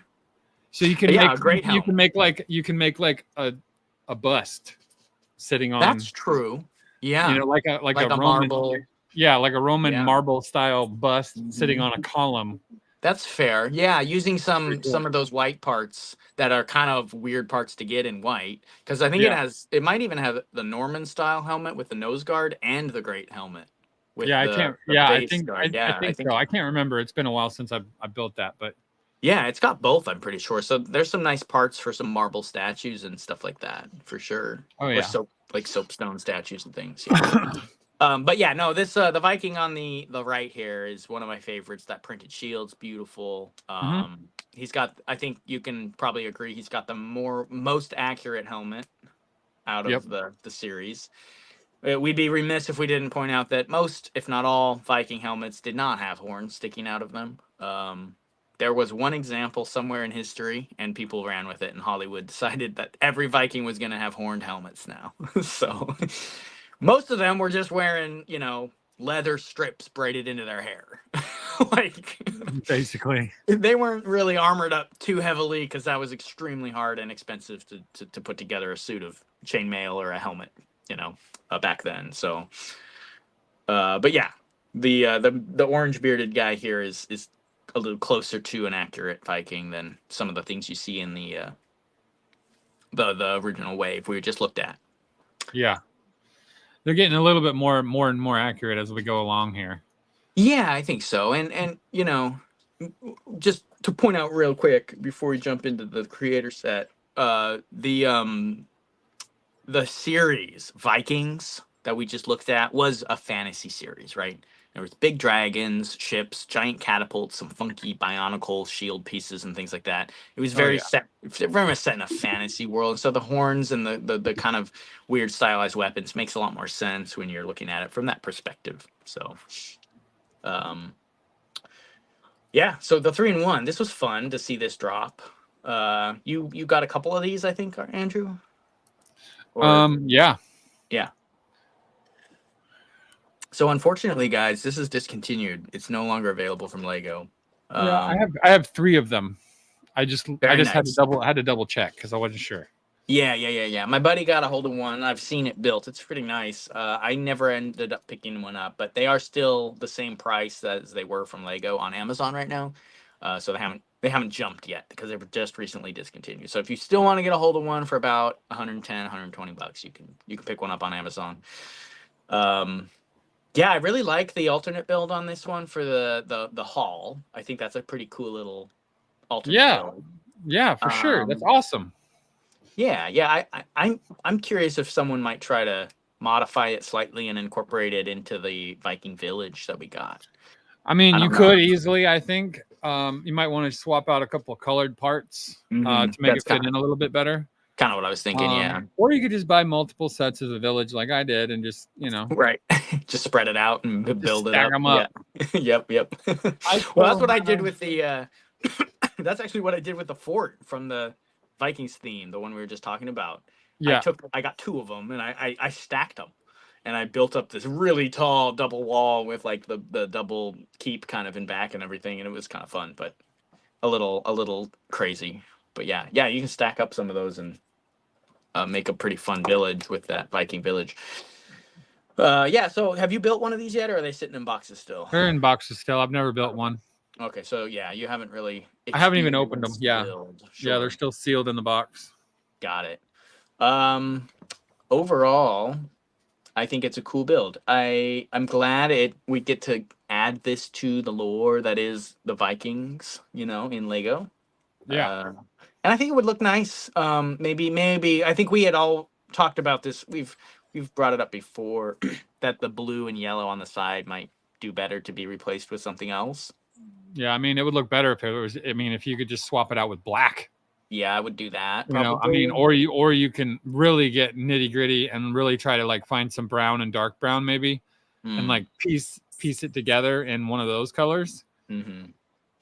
So you can Yeah, make a great helmet. you can make like a bust sitting on, That's true. you Yeah, know, like like a a Roman, marble. yeah, like a Roman Yeah. marble style bust sitting Hmm. on a column. That's fair. Yeah, using Pretty some cool. of those white parts that are kind of weird parts to get in white, because I think Yeah. it might even have the Norman style helmet with the nose guard and the great helmet with Yeah, I the can't. Yeah, base guard. I Yeah, I think so. think I can't remember. It's been a while since I built that, but yeah, it's got both. I'm pretty sure. So there's some nice parts for some marble statues and stuff like that for sure, oh or yeah. soapstone statues and things. Yeah. But yeah, no, this the Viking on the right here is one of my favorites. That printed shield's beautiful. Hmm. He's got. I think you can probably agree he's got the most accurate helmet out Yep. of the series. We'd be remiss if we didn't point out that most, if not all, Viking helmets did not have horns sticking out of them. There was one example somewhere in history, and people ran with it, and Hollywood decided that every Viking was going to have horned helmets now. So most of them were just wearing, leather strips braided into their hair. Like, Basically. they weren't really armored up too heavily because that was extremely hard and expensive to put together a suit of chainmail or a helmet, back then. So, but yeah, the orange bearded guy here is a little closer to an accurate Viking than some of the things you see in the original wave we just looked at. Yeah. They're getting a little bit more and more accurate as we go along here. Yeah, I think so. And just to point out real quick before we jump into the creator set, the series Vikings that we just looked at was a fantasy series, right? There was big dragons, ships, giant catapults, some funky bionicle shield pieces, and things like that. It was Oh yeah. very much set in a fantasy world. So the horns and the kind of weird stylized weapons makes a lot more sense when you're looking at it from that perspective. So, um, yeah. So the 3-in-1, this was fun to see this drop. You got a couple of these, I think, Andrew. Or Yeah. yeah. So unfortunately, guys, this is discontinued. It's no longer available from Lego. Yeah, I have 3 of them. I Very just nice. had to double check because I wasn't sure. Yeah. My buddy got a hold of one. I've seen it built. It's pretty nice. I never ended up picking one up, but they are still the same price as they were from Lego on Amazon right now. So they haven't jumped yet because they were just recently discontinued. So if you still want to get a hold of one for about 110, 120 bucks, you can pick one up on Amazon. Yeah, I really like the alternate build on this one for the hall. I think that's a pretty cool little alternate Yeah. build. Yeah, for sure. That's Um, awesome. yeah. I'm curious if someone might try to modify it slightly and incorporate it into the Viking village that we got. I mean, I you don't know. could easily, I think. You might want to swap out a couple of colored parts to make That's it fit in a little bit better. kind of what I was thinking. Yeah. Or you could just buy multiple sets of the village like I did and just, Right. Just spread it out and just build it stack up. them Yeah. up. Yep. I Well, that's still what I did have, with the. That's actually what I did with the fort from the Vikings theme, the one we were just talking about. yeah. I got two of them, and I stacked them, and I built up this really tall double wall with like the double keep kind of in back and everything, and it was kind of fun, but a little crazy. But yeah, you can stack up some of those and make a pretty fun village with that Viking village. Yeah. So, have you built one of these yet, or are they sitting in boxes still? They're in boxes still. I've never built one. Okay, so yeah, you haven't really I haven't even opened them. experienced the Yeah. build. Yeah, they're Sure, still sealed in the box. got it. Um, Overall, I think it's a cool build. I'm glad we get to add this to the lore that is the Vikings, in Lego. Yeah. And I think it would look nice. Maybe I think we had all talked about this. We've brought it up before that the blue and yellow on the side might do better to be replaced with something else. Yeah, I mean, it would look better if it was. I mean, if you could just swap it out with black. Yeah, I would do that I mean, probably. or you can really get nitty gritty and really try to like find some brown and dark brown maybe, and Mm, like piece it together in one of those colors, hmm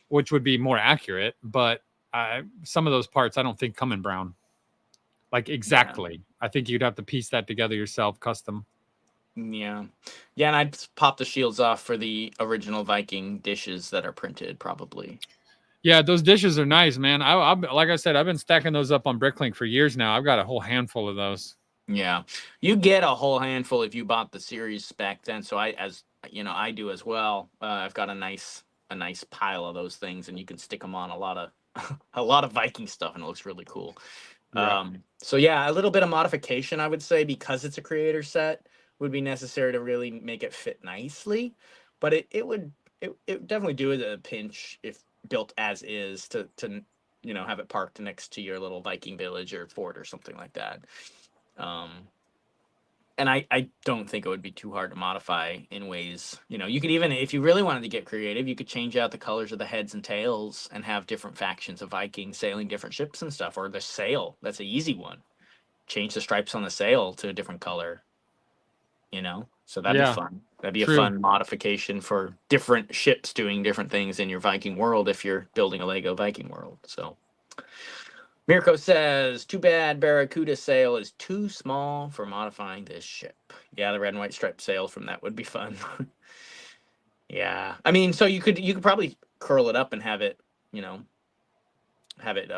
which would be more accurate. But some of those parts I don't think come in brown, like Yeah, exactly. I think you'd have to piece that together yourself, custom. yeah, and I'd pop the shields off for the original Viking dishes that are printed, probably. Yeah, those dishes are nice, man. Like I said, I've been stacking those up on Bricklink for years now. I've got a whole handful of those. Yeah, you get a whole handful if you bought the series spec. Then, so as I do as well. I've got a nice pile of those things, and you can stick them on a lot of a lot of Viking stuff, and it looks really cool. Yeah. So yeah, a little bit of modification, I would say, because it's a creator set, would be necessary to really make it fit nicely. But it would definitely do it at a pinch if built as is to have it parked next to your little Viking village or fort or something like that. Um, and I don't think it would be too hard to modify in ways, you could even, if you really wanted to get creative, you could change out the colors of the heads and tails and have different factions of Vikings sailing different ships and stuff, or the sail. That's an easy one. Change the stripes on the sail to a different color, So that'd be Yeah. fun. That'd be a True. fun modification for different ships doing different things in your Viking world if you're building a Lego Viking world. So Mirko says, too bad Barracuda sail is too small for modifying this ship. Yeah, the red and white striped sail from that would be fun. Yeah. I mean, so you could probably curl it up and have it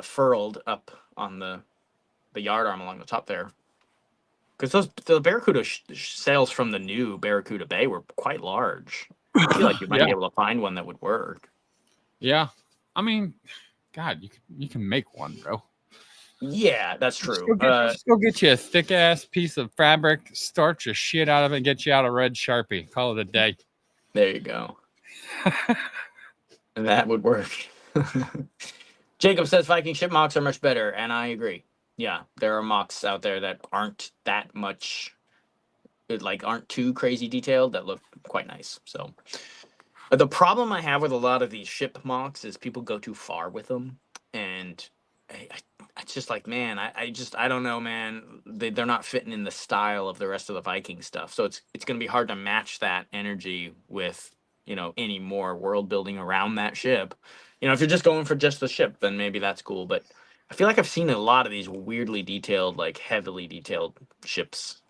furled up on the yard arm along the top there. Because the Barracuda sails from the new Barracuda Bay were quite large. I feel like you might Yeah. be able to find one that would work. Yeah. I mean, God, you can make one, bro. Yeah, that's true. Just go get you a thick ass piece of fabric, starch the shit out of it, and get you out a red Sharpie. Call it a day. There you go. That would work. Jacob says Viking ship mocks are much better, and I agree. Yeah, there are mocks out there that aren't that much, aren't too crazy detailed, that look quite nice. So the problem I have with a lot of these ship mocks is people go too far with them, and it's just like, man, I don't know, man. They're not fitting in the style of the rest of the Viking stuff, so it's going to be hard to match that energy with any more world building around that ship. If you're just going for just the ship, then maybe that's cool. But I feel like I've seen a lot of these weirdly detailed, like heavily detailed ships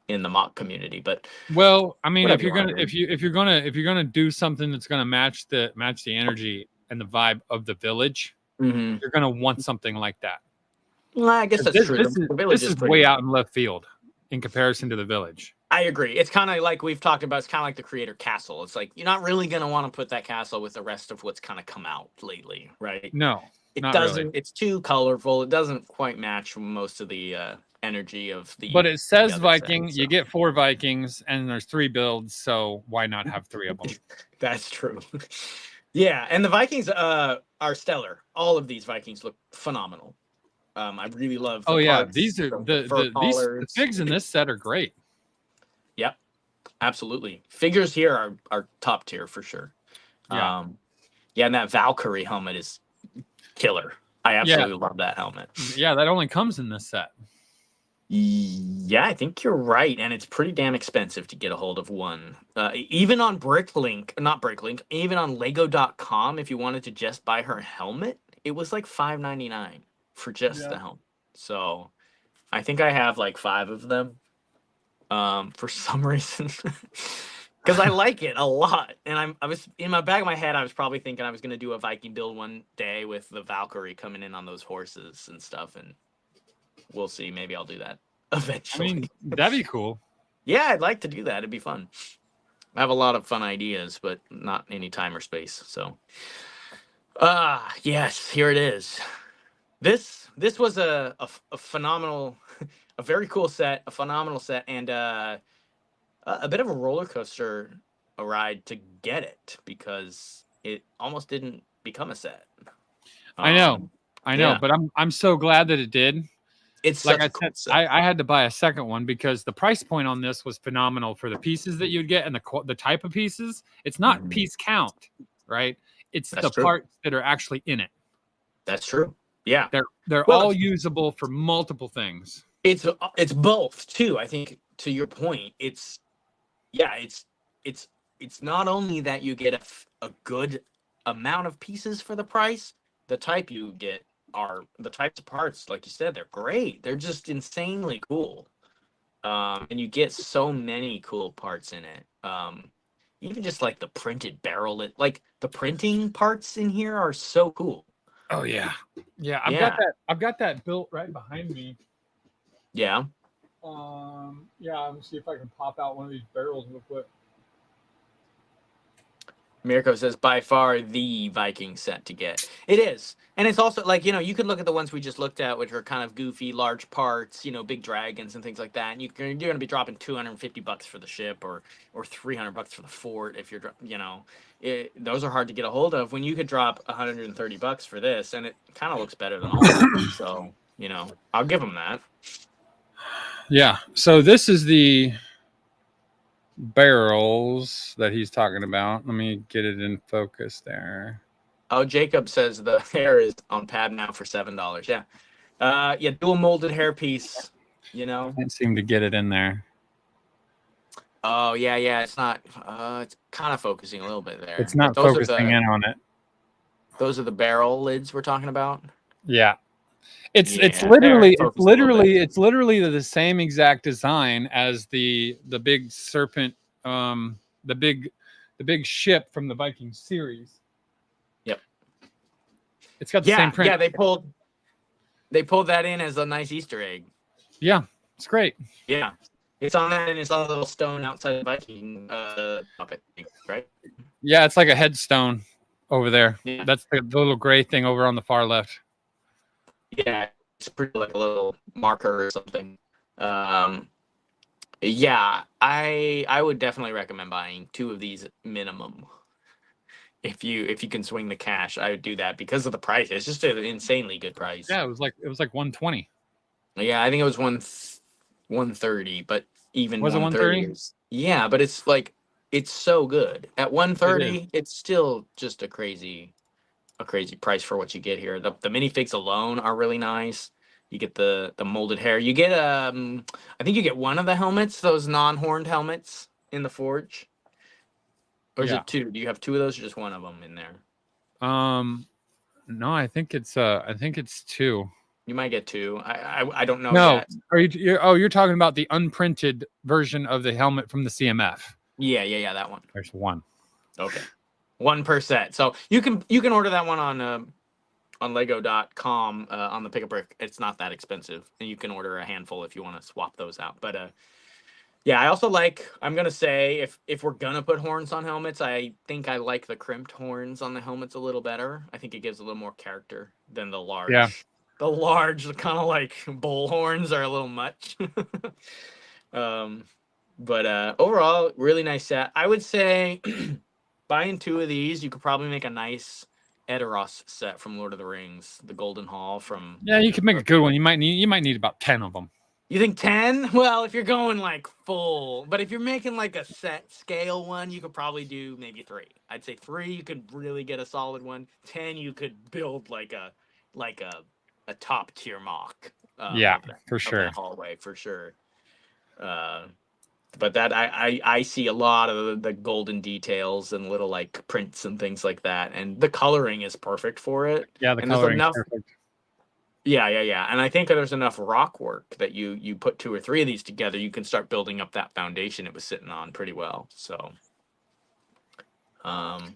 in the mock community. But Well, I mean, whatever you want to do. if you're gonna do something that's gonna match the energy and the vibe of the village, Mm-hmm. you're gonna want something like that. Well, I guess that's true. The village This is is pretty. way out in left field in comparison to the village. I agree. It's kind of like we've talked about. It's kind of like the creator castle. It's like you're not really going to want to put that castle with the rest of what's kind of come out lately, right? No, It not really. doesn't. It's too colorful. It doesn't quite match most of the energy of But it says other Viking. sets. You So. get 4 Vikings, and there's 3 builds. So why not have 3 of them? That's true. Yeah, and the Vikings are stellar. All of these Vikings look phenomenal. I really love Oh the yeah, parts, these are the fur the collars. figs in this set are great. Yep, absolutely. Figures here are top tier for sure. Yeah, Um, yeah, and that Valkyrie helmet is killer. I yeah, absolutely love that helmet. yeah. That only comes in this set. Yeah, I think you're right, and it's pretty damn expensive to get a hold of one. Even on Bricklink, not Bricklink, even on Lego.com, if you wanted to just buy her helmet, it was like $5.99 for just Yeah. the helmet. So I think I have like 5 of them. For some reason, because I like it a lot, and I was in my back of my head, I was probably thinking I was gonna do a Viking build one day with the Valkyrie coming in on those horses and stuff, and we'll see. Maybe I'll do that I mean, eventually. that'd be cool. Yeah, I'd like to do that. It'd be fun. I have a lot of fun ideas, but not any time or space. So, yes, here it is. This was a phenomenal, a very cool set, a phenomenal set, and a bit of a roller coaster, a ride to get it because it almost didn't become a set. I know, Um, I know, yeah, but I'm so glad that it did. it's Like such I a cool said, set. I had to buy a second one because the price point on this was phenomenal for the pieces that you'd get and the type of pieces. It's not Mhm. piece count, right? It's That's the true. parts that are actually in it. That's true. Yeah. They're Well, all usable for multiple things. it's both too. I think to your point, yeah, it's it's not only that you get a good amount of pieces for the price, the type you get are the types of parts, like you said, they're great. They're just insanely cool. And you get so many cool parts in it. Even just like the printed barrel, like the printing parts in here are so cool. Oh yeah, yeah. Yeah, I've got that built right behind me. yeah. Yeah. Let me see if I can pop out one of these barrels real quick. Mirko says by far the Viking set to get. It is. And it's also like, you could look at the ones we just looked at, which are kind of goofy, large parts, big dragons and things like that. And you're going to be dropping $250 for the ship or $300 for the fort if those are hard to get a hold of when you could drop $130 for this and it kind of looks better than all of them. So, I'll give them that. Yeah. So this is the barrels that he's talking about. Let me get it in focus there. Oh, Jacob says the hair is on pad now for $7. Yeah. Yeah, dual molded hair piece, Can't seem to get it in there. Oh yeah, it's not. It's kind of focusing a little bit there, It's but not focusing in on it. those are the barrel lids we're talking about. Yeah. It's Yeah, there, it focused a little bit. it's literally the same exact design as the big serpent, the big ship from the Viking series. Yep. It's got the same Yeah, print. yeah. They pulled that in as a nice Easter egg. Yeah, it's great. Yeah, it's on that, and it's on a little stone outside the Viking puppet thing, right? Yeah, it's like a headstone over there. Yeah, That's the little gray thing over on the far left. yeah. It's pretty like a little marker or something. Um, yeah, I would definitely recommend buying 2 of these minimum. If you can swing the cash, I would do that because of the price. It's just an insanely good price. Yeah, it was like 120. Yeah, I think it was 130, but even Was it 130 130? is yeah, but it's so good. At It is. 130, it's still just a crazy price for what you get here. The minifigs alone are really nice. You get the molded hair. You get I think you get one of the helmets, those non-horned helmets in the forge. Or is Yeah. it 2? Do you have 2 of those or just one of them in there? No, I think it's 2. You might get 2. I don't know No, yet. you're talking about the unprinted version of the helmet from the CMF. Yeah, that one. There's 1. Okay. 1 per set. So you can order that one on lego.com on the pick a brick. It's not that expensive. And you can order a handful if you want to swap those out. But yeah, I also I'm gonna say if we're gonna put horns on helmets, I think I like the crimped horns on the helmets a little better. I think it gives a little more character than the Yeah. large. The large kind of like bull horns are a little much. um but overall, really nice set. I would say buying 2 of these, you could probably make a nice Edoras set from Lord of the Rings, the Golden Hall from. Yeah, you could make a good one. You might need about 10 of them. You think 10? Well, if you're going like full, but if you're making like a set scale one, you could probably do maybe 3. I'd say 3 you could really get a solid one. 10 you could build like a top tier mock Yeah, for of sure. that hallway for sure. Uh, but that I see a lot of the golden details and little like prints and things like that, and the coloring is perfect for it. Yeah, the And there's coloring's enough. perfect. Yeah. And I think there's enough rock work that you put 2 or 3 of these together, you can start building up that foundation it was sitting on pretty well. So, um,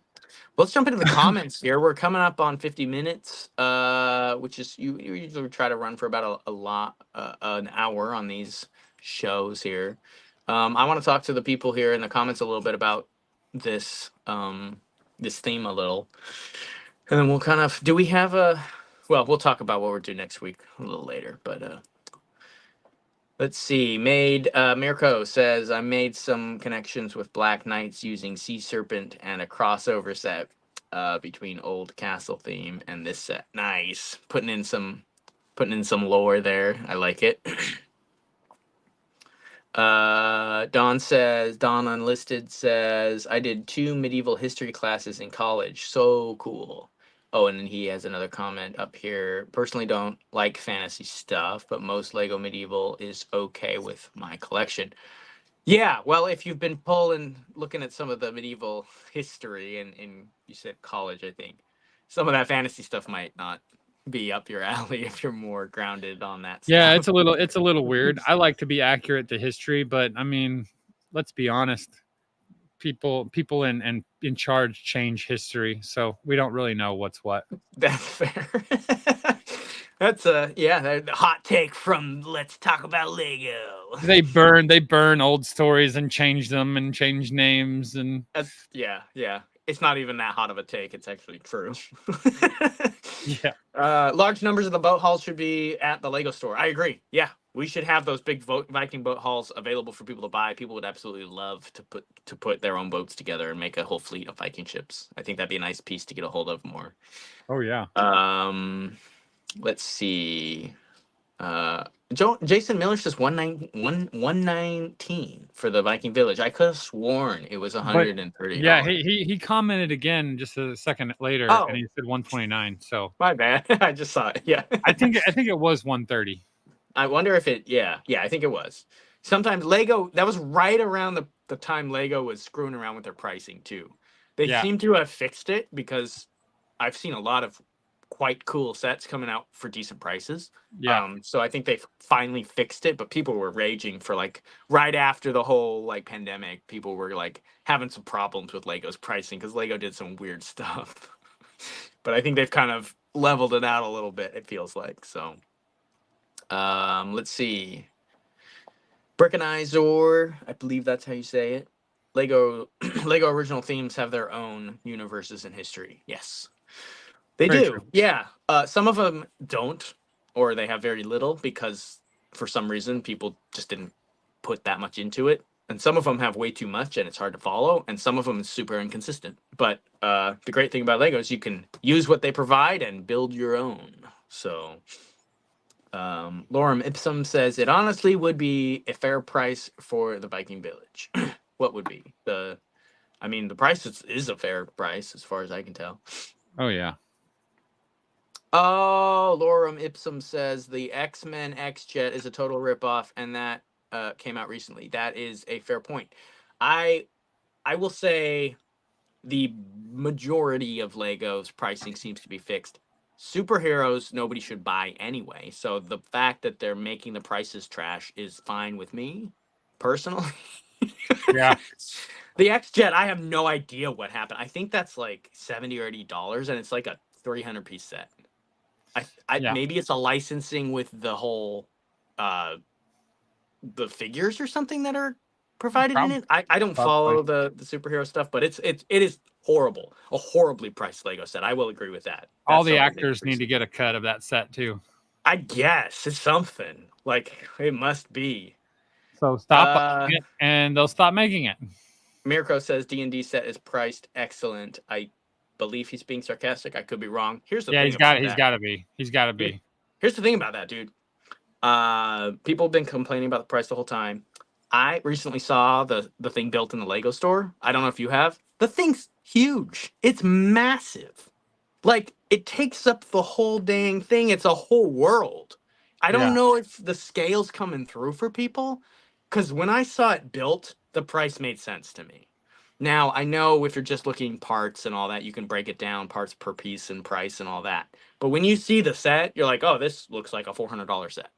let's jump into the comments here. We're coming up on 50 minutes, which is you usually try to run for about a lot, an hour on these shows here. I want to talk to the people here in the comments a little bit about this this theme a little, and then we'll kind of do we have a well, we'll talk about what we're doing next week a little later, but let's see. Mirko says I made some connections with Black Knights using Sea Serpent and a crossover set between old castle theme and this set. Nice. Putting in some lore there. I like it. Don Unlisted says I did 2 medieval history classes in college. So cool. Oh, and then he has another comment up here. Personally don't like fantasy stuff, but most Lego medieval is okay with my collection. Yeah, well, if you've been looking at some of the medieval history and you said college, I think some of that fantasy stuff might not be up your alley if you're more grounded on that Yeah, stuff. it's a little weird. I like to be accurate to history, but I mean, let's be honest. People in charge change history, so we don't really know what's what. That's fair. That's a hot take from Let's Talk About Lego. They burn old stories and change them and change names and Yeah. It's not even that hot of a take. It's actually true. yeah. Large numbers of the boat halls should be at the Lego store. I agree. Yeah, we should have those big Viking boat halls available for people to buy. People would absolutely love to put their own boats together and make a whole fleet of Viking ships. I think that'd be a nice piece to get a hold of more. Oh yeah. Let's see. Jason Miller says 119 for the Viking Village. I could have sworn it was $130. Yeah, he commented again just a second later, Oh, and he said 129. So my bad. I just saw it. Yeah. I think it was 130. I wonder if it. Yeah. I think it was. Sometimes Lego. That was right around the time Lego was screwing around with their pricing too. They seem to have fixed it because I've seen a lot of quite cool sets coming out for decent prices. Yeah. So I think they finally fixed it, but people were raging for like right after the whole like pandemic. People were like having some problems with Lego's pricing because Lego did some weird stuff. But I think they've kind of leveled it out a little bit. It feels like so. Let's see. Brickenizor, I believe that's how you say it. Lego original themes have their own universes and history. Yes. They Very do. true. Yeah. Some of them don't, or they have very little because for some reason people just didn't put that much into it. And some of them have way too much and it's hard to follow. And some of them is super inconsistent. But the great thing about Lego is you can use what they provide and build your own. So Lorem Ipsum says it honestly would be a fair price for the Viking Village. What would be the price is a fair price as far as I can tell. Oh yeah. Oh, Lorem Ipsum says the X-Men X-Jet is a total ripoff, and that came out recently. That is a fair point. I will say the majority of Legos pricing seems to be fixed. Superheroes nobody should buy anyway, so the fact that they're making the prices trash is fine with me, personally. Yeah. The X-Jet, I have no idea what happened. I think that's like $70 or $80, and it's like a 300-piece set. Maybe it's a licensing with the whole the figures or something that are provided in it. I don't follow the superhero stuff, but it is horrible. A horribly priced Lego set. I will agree with that. All the actors need to get a cut of that set too. I guess it's something. Like it must be. So stop buying it and they'll stop making it. Mirko says D&D set is priced excellent. I believe he's being sarcastic. I could be wrong. Here's the Yeah, thing about he's that. got to be. He's got to be. Here's the thing about that, dude. People have been complaining about the price the whole time. I recently saw the thing built in the Lego store. I don't know if you have. The thing's huge. It's massive. Like, it takes up the whole dang thing. It's a whole world. I don't Yeah. know if the scale's coming through for people, because when I saw it built, the price made sense to me. Now, I know if you're just looking parts and all that, you can break it down, parts per piece and price and all that. But when you see the set, you're like, oh, this looks like a $400 set.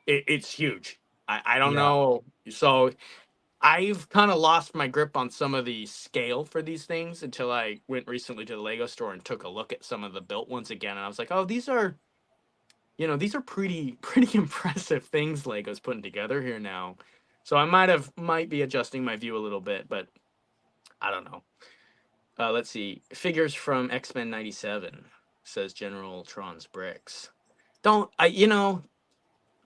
It's huge. I don't Yeah. know. So I've kind of lost my grip on some of the scale for these things until I went recently to the Lego store and took a look at some of the built ones again. And I was like, oh, these are, these are pretty impressive things Lego's putting together here now. So I might be adjusting my view a little bit, but I don't know. Let's see. Figures from X-Men 97, says General Tron's Bricks.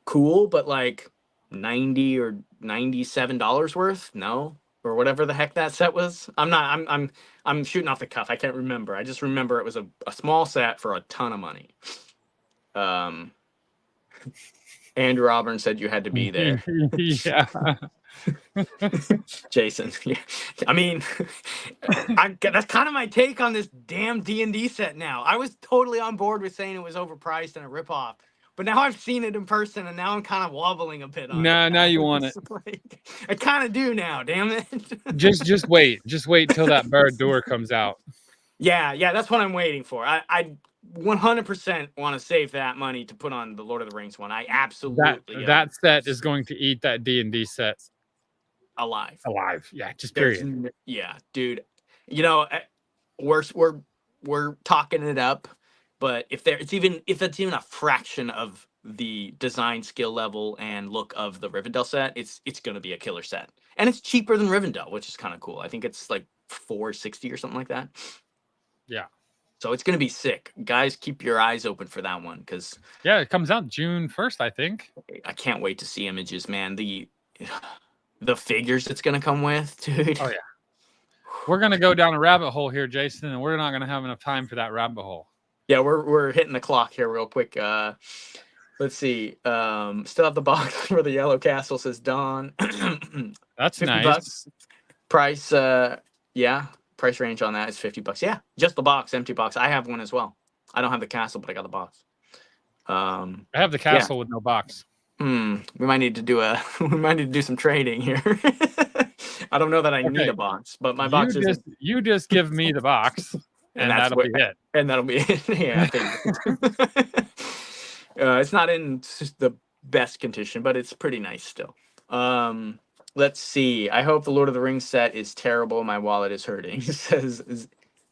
Cool, but like 90 or $97 worth? No. Or whatever the heck that set was. I'm shooting off the cuff. I can't remember. I just remember it was a small set for a ton of money. Andrew Auburn said you had to be there. Yeah. Jason. Yeah. I mean, that's kind of my take on this damn D&D set now. I was totally on board with saying it was overpriced and a ripoff. But now I've seen it in person, and now I'm kind of wobbling a bit on it. Now you want it. Like, I kind of do now, damn it. Just wait. Just wait till that barred door comes out. Yeah, that's what I'm waiting for. I 100% want to save that money to put on the Lord of the Rings one. I absolutely that set is going to eat that D&D set alive. Yeah, just period. Yeah, dude. We're talking it up, but if it's even a fraction of the design skill level and look of the Rivendell set, it's going to be a killer set. And it's cheaper than Rivendell, which is kind of cool. I think it's like $460 or something like that. Yeah. So it's going to be sick. Guys, keep your eyes open for that one, because yeah, it comes out June 1st, I think. I can't wait to see images, man. The figures it's going to come with, dude. Oh, yeah. We're going to go down a rabbit hole here, Jason, and we're not going to have enough time for that rabbit hole. Yeah, we're hitting the clock here real quick. Let's see. Still have the box for the Yellow Castle, says Dawn. That's nice. $50. Price, price range on that is $50. Yeah, just the box, empty box. I have one as well. I don't have the castle, but I got the box. I have the castle with no box. We might need to do some trading here. I don't know that I need a box, but my box is. You just give me the box, and that'll be it. And that'll be it. Yeah, I think. It's not in the best condition, but it's pretty nice still. Let's see. I hope the Lord of the Rings set is terrible. My wallet is hurting. It says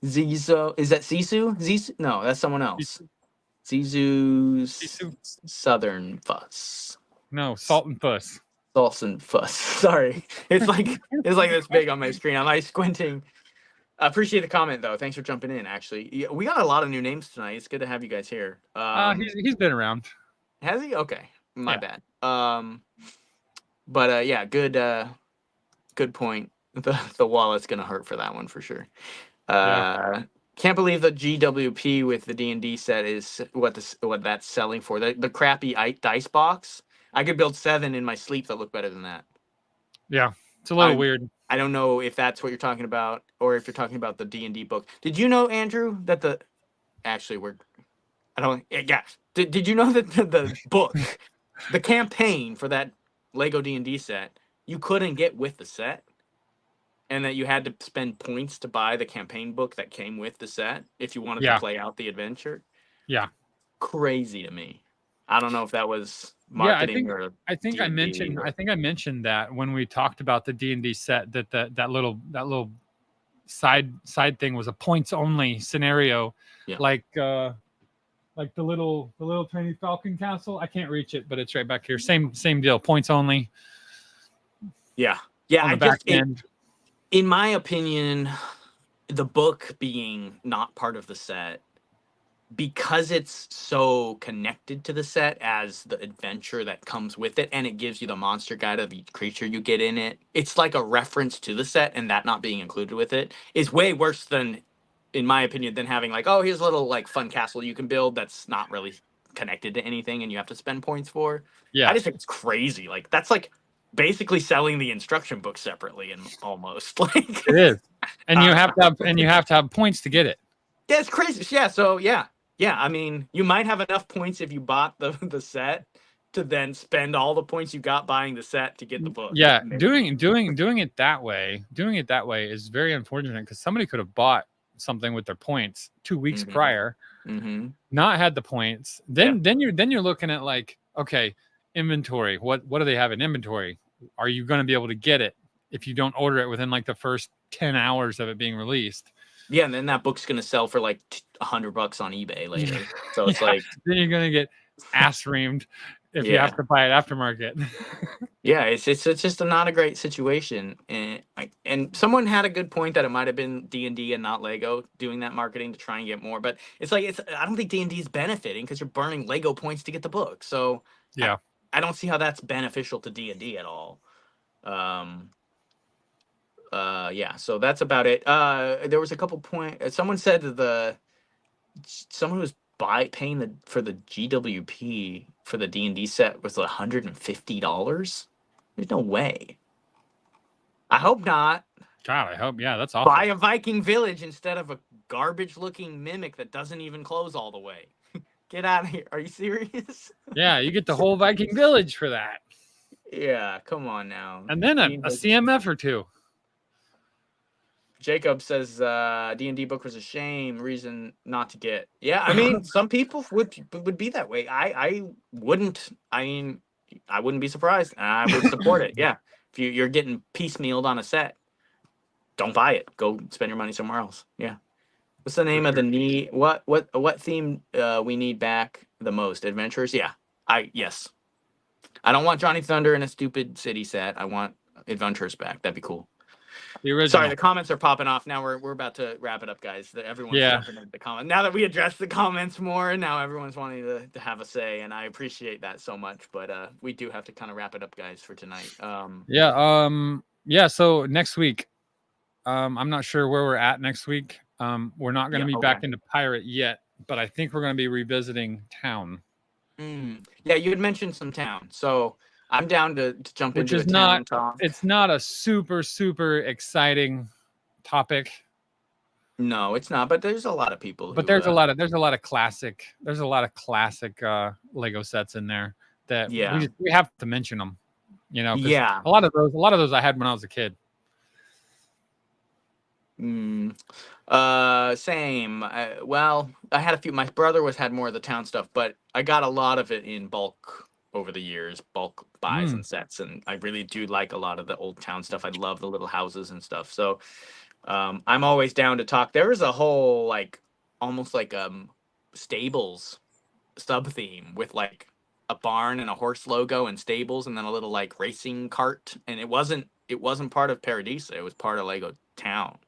Zizo. Is that Sisu? Zisu? No, that's someone else. Zizu's Southern Fuss. No, Salt and Fuss. Salt and Fuss. Sorry. It's like this big on my screen. I'm like squinting. I appreciate the comment though. Thanks for jumping in. Actually, we got a lot of new names tonight. It's good to have you guys here. He's been around. Has he? Okay, my bad. But yeah, good point. The wallet's gonna hurt for that one for sure. Can't believe the GWP with the D&D set is what that's selling for. The crappy dice box. I could build 7 in my sleep that look better than that. Yeah, it's a little weird. I don't know if that's what you're talking about, or if you're talking about the D&D book. Did you know, Andrew, that did you know that the book, the campaign for that Lego D&D set, you couldn't get with the set, and that you had to spend points to buy the campaign book that came with the set if you wanted to play out the adventure? Yeah, crazy to me. I don't know if that was marketing or. I think I mentioned that when we talked about the D&D set, that little side thing was a points only scenario, like the little tiny Falcon Castle. I can't reach it, but it's right back here. Same deal, points only. Yeah. On the back end. In my opinion, the book being not part of the set because it's so connected to the set as the adventure that comes with it, and it gives you the monster guide of each creature you get in it, it's like a reference to the set, and that not being included with it is way worse than, in my opinion, than having like, oh, here's a little like fun castle you can build that's not really connected to anything and you have to spend points for. I Yeah, just think it's crazy. Like that's like basically selling the instruction book separately and almost like it is. And you uh, have to have points to get it. that's crazy. Yeah. So yeah. I mean, you might have enough points if you bought the set to then spend all the points you got buying the set to get the book. Yeah, Maybe. doing it that way, is very unfortunate because somebody could have bought something with their points 2 weeks Mm-hmm. prior, Mm-hmm. not had the points. Yeah. Then you're looking at like, okay, inventory. What do they have in inventory? Are you going to be able to get it if you don't order it within like the first 10 hours of it being released? Yeah, and then that book's gonna sell for like $100 on eBay later. So it's Yeah, like, then you're going to get ass reamed if you have yeah, to buy it aftermarket. yeah. It's just not a great situation. And someone had a good point that it might have been D&D and not Lego doing that marketing to try and get more. But it's like I don't think D&D is benefiting because you're burning Lego points to get the book. So I Yeah. I don't see how that's beneficial to D&D at all. Um, yeah, so that's about it. There was a couple point. Someone said that someone who was paying for the GWP for the D&D set was $150. There's no way. I hope not. God, I hope. Yeah, that's Buy awful. a Viking village instead of a garbage-looking mimic that doesn't even close all the way. Get out of here. Are you serious? Yeah, you get the whole Viking village for that. Yeah, come on now. And then a CMF or two. Jacob says D&D book was a shame, reason not to get. Yeah, I mean, some people would be that way. I wouldn't. I mean, I wouldn't be surprised. I would support it. Yeah, if you're getting piecemealed on a set, don't buy it. Go spend your money somewhere else. Yeah. What's the name of the need? What theme we need back the most? Adventures? Yeah. Yes. I don't want Johnny Thunder in a stupid city set. I want Adventures back. That'd be cool. The original. Sorry, the comments are popping off. Now we're about to wrap it up, guys. Everyone's jumping into the comments. Now that we addressed the comments more, now everyone's wanting to have a say, and I appreciate that so much. But we do have to kind of wrap it up, guys, for tonight. Yeah. So next week, I'm not sure where we're at next week. We're not going to be back into Pirate yet, but I think we're going to be revisiting Town. Yeah, you had mentioned some Town, so I'm down to jump Which into is a Town talk. It's not a super exciting topic. No, it's not. But there's a lot of people. But there's a lot of classic Lego sets in there that we have to mention them. You know, yeah. A lot of those I had when I was a kid. Same. Well, I had a few. My brother had more of the Town stuff, but I got a lot of it in bulk over the years, bulk buys and sets, and I really do like a lot of the old Town stuff. I love the little houses and stuff. So, I'm always down to talk. There was a whole like almost like stables sub theme with like a barn and a horse logo and stables, and then a little like racing cart, and it wasn't part of Paradisa. It was part of Lego Town.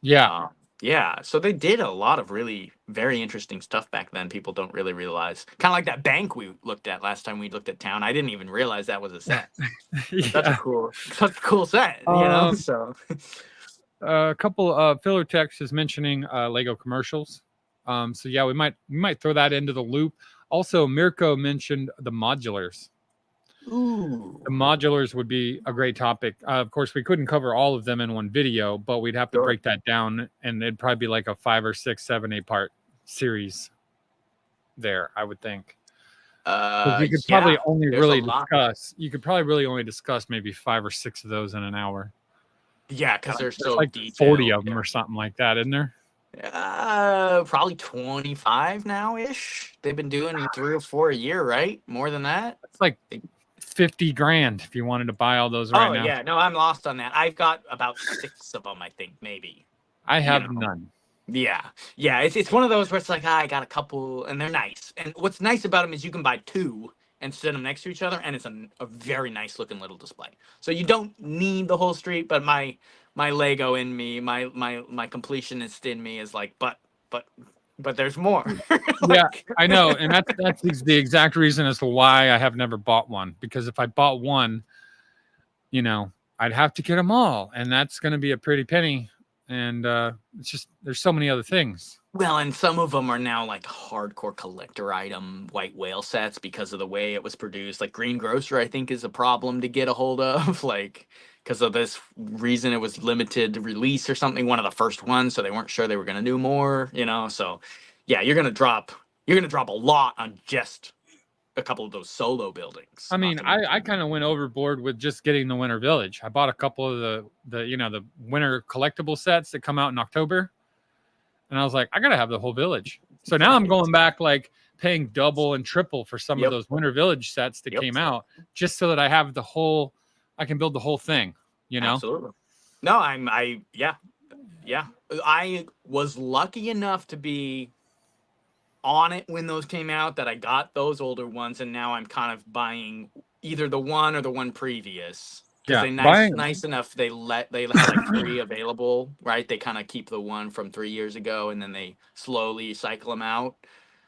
Yeah. Yeah. So they did a lot of really very interesting stuff back then. People don't really realize. Kind of like that bank we looked at last time we looked at Town. I didn't even realize that was a set. Such a cool set, you know? So a couple of filler text is mentioning Lego commercials. So yeah, we might throw that into the loop. Also, Mirko mentioned the modulars. Ooh. The modulars would be a great topic. Of course, we couldn't cover all of them in one video, but we'd have to break that down, and it'd probably be like a 5 or 6, 7, 8 part series. There, I would think. You could probably only really discuss. You could probably really only discuss maybe 5 or 6 of those in an hour. Yeah, because there's so like detailed. 40 of them or something like that, isn't there? Probably 25 now ish. They've been doing 3 or 4 a year, right? More than that. It's like $50,000 if you wanted to buy all those right now. Oh yeah, no, I'm lost on that. I've got about 6 of them, I think, maybe. I have none. Yeah, it's one of those where it's like I got a couple, and they're nice. And what's nice about them is you can buy 2 and set them next to each other, and it's a very nice looking little display. So you don't need the whole street, but my Lego in me, my completionist in me is like, but but there's more. Yeah, Like, I know, and that's the exact reason as to why I have never bought one. Because if I bought one, I'd have to get them all, and that's going to be a pretty penny. And it's just there's so many other things. well, and some of them are now like hardcore collector item white whale sets because of the way it was produced. Like Green Grocer, I think, is a problem to get a hold of, like because of this reason it was limited release or something. One of the first ones, so they weren't sure they were going to do more. So yeah, you're gonna drop a lot on just a couple of those solo buildings. I mean, Not to I mention- kind of went overboard with just getting the Winter Village. I bought a couple of the winter collectible sets that come out in October, and I was like, I gotta have the whole village. So now I'm going back, like paying double and triple for some of Yep. those Winter Village sets that Yep. came out, just so that I have the whole. I can build the whole thing. Absolutely. No, yeah. I was lucky enough to be on it when those came out that I got those older ones, and now I'm kind of buying either the one or the one previous. Because Yeah, they buying. nice enough they have like 3 available, right? They kind of keep the one from 3 years ago and then they slowly cycle them out.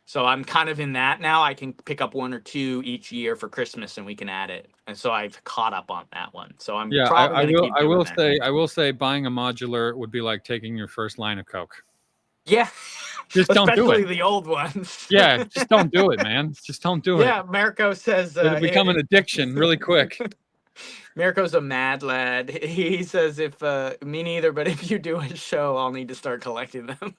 So I'm kind of in that now. I can pick up 1 or 2 each year for Christmas and we can add it. And so I've caught up on that one. So I'm Yeah, probably I gonna will. keep I doing will that. say. I will say, buying a modular would be like taking your first line of coke. Yeah. Just don't do Especially it. the old ones. Yeah, just don't do it, man. Just don't do it. Yeah, Marco says It'll become an addiction really quick. Mirko's a mad lad. He says, if me neither, but if you do a show, I'll need to start collecting them.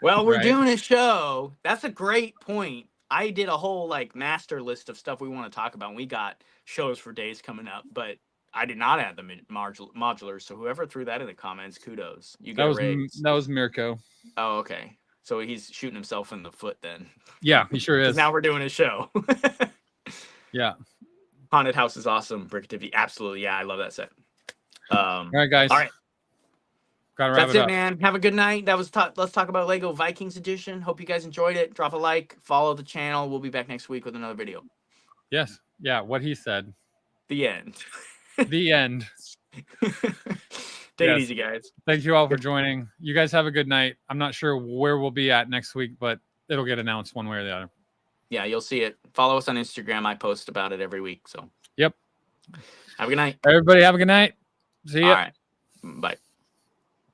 Well, we're Right. doing a show. That's a great point. I did a whole like master list of stuff we want to talk about. And we got shows for days coming up, but I did not add the modulars. So whoever threw that in the comments, kudos. You That get was raised. that was Mirko. Oh, okay. So he's shooting himself in the foot then. Yeah, he sure Because is. now we're doing a show. Yeah. Haunted House is awesome. Brick TV, absolutely. Yeah, I love that set. All right, guys. All right. Gotta wrap That's it it, up. man. Have a good night. Let's talk about Lego Vikings edition. Hope you guys enjoyed it. Drop a like, follow the channel. We'll be back next week with another video. Yes. Yeah. What he said. The end. The end. Take it Yes. easy, guys. Thank you all for joining. You guys have a good night. I'm not sure where we'll be at next week, but it'll get announced one way or the other. Yeah, you'll see it. Follow us on Instagram. I post about it every week. So Yep. have a good night. Everybody have a good night. See ya. All right. Bye.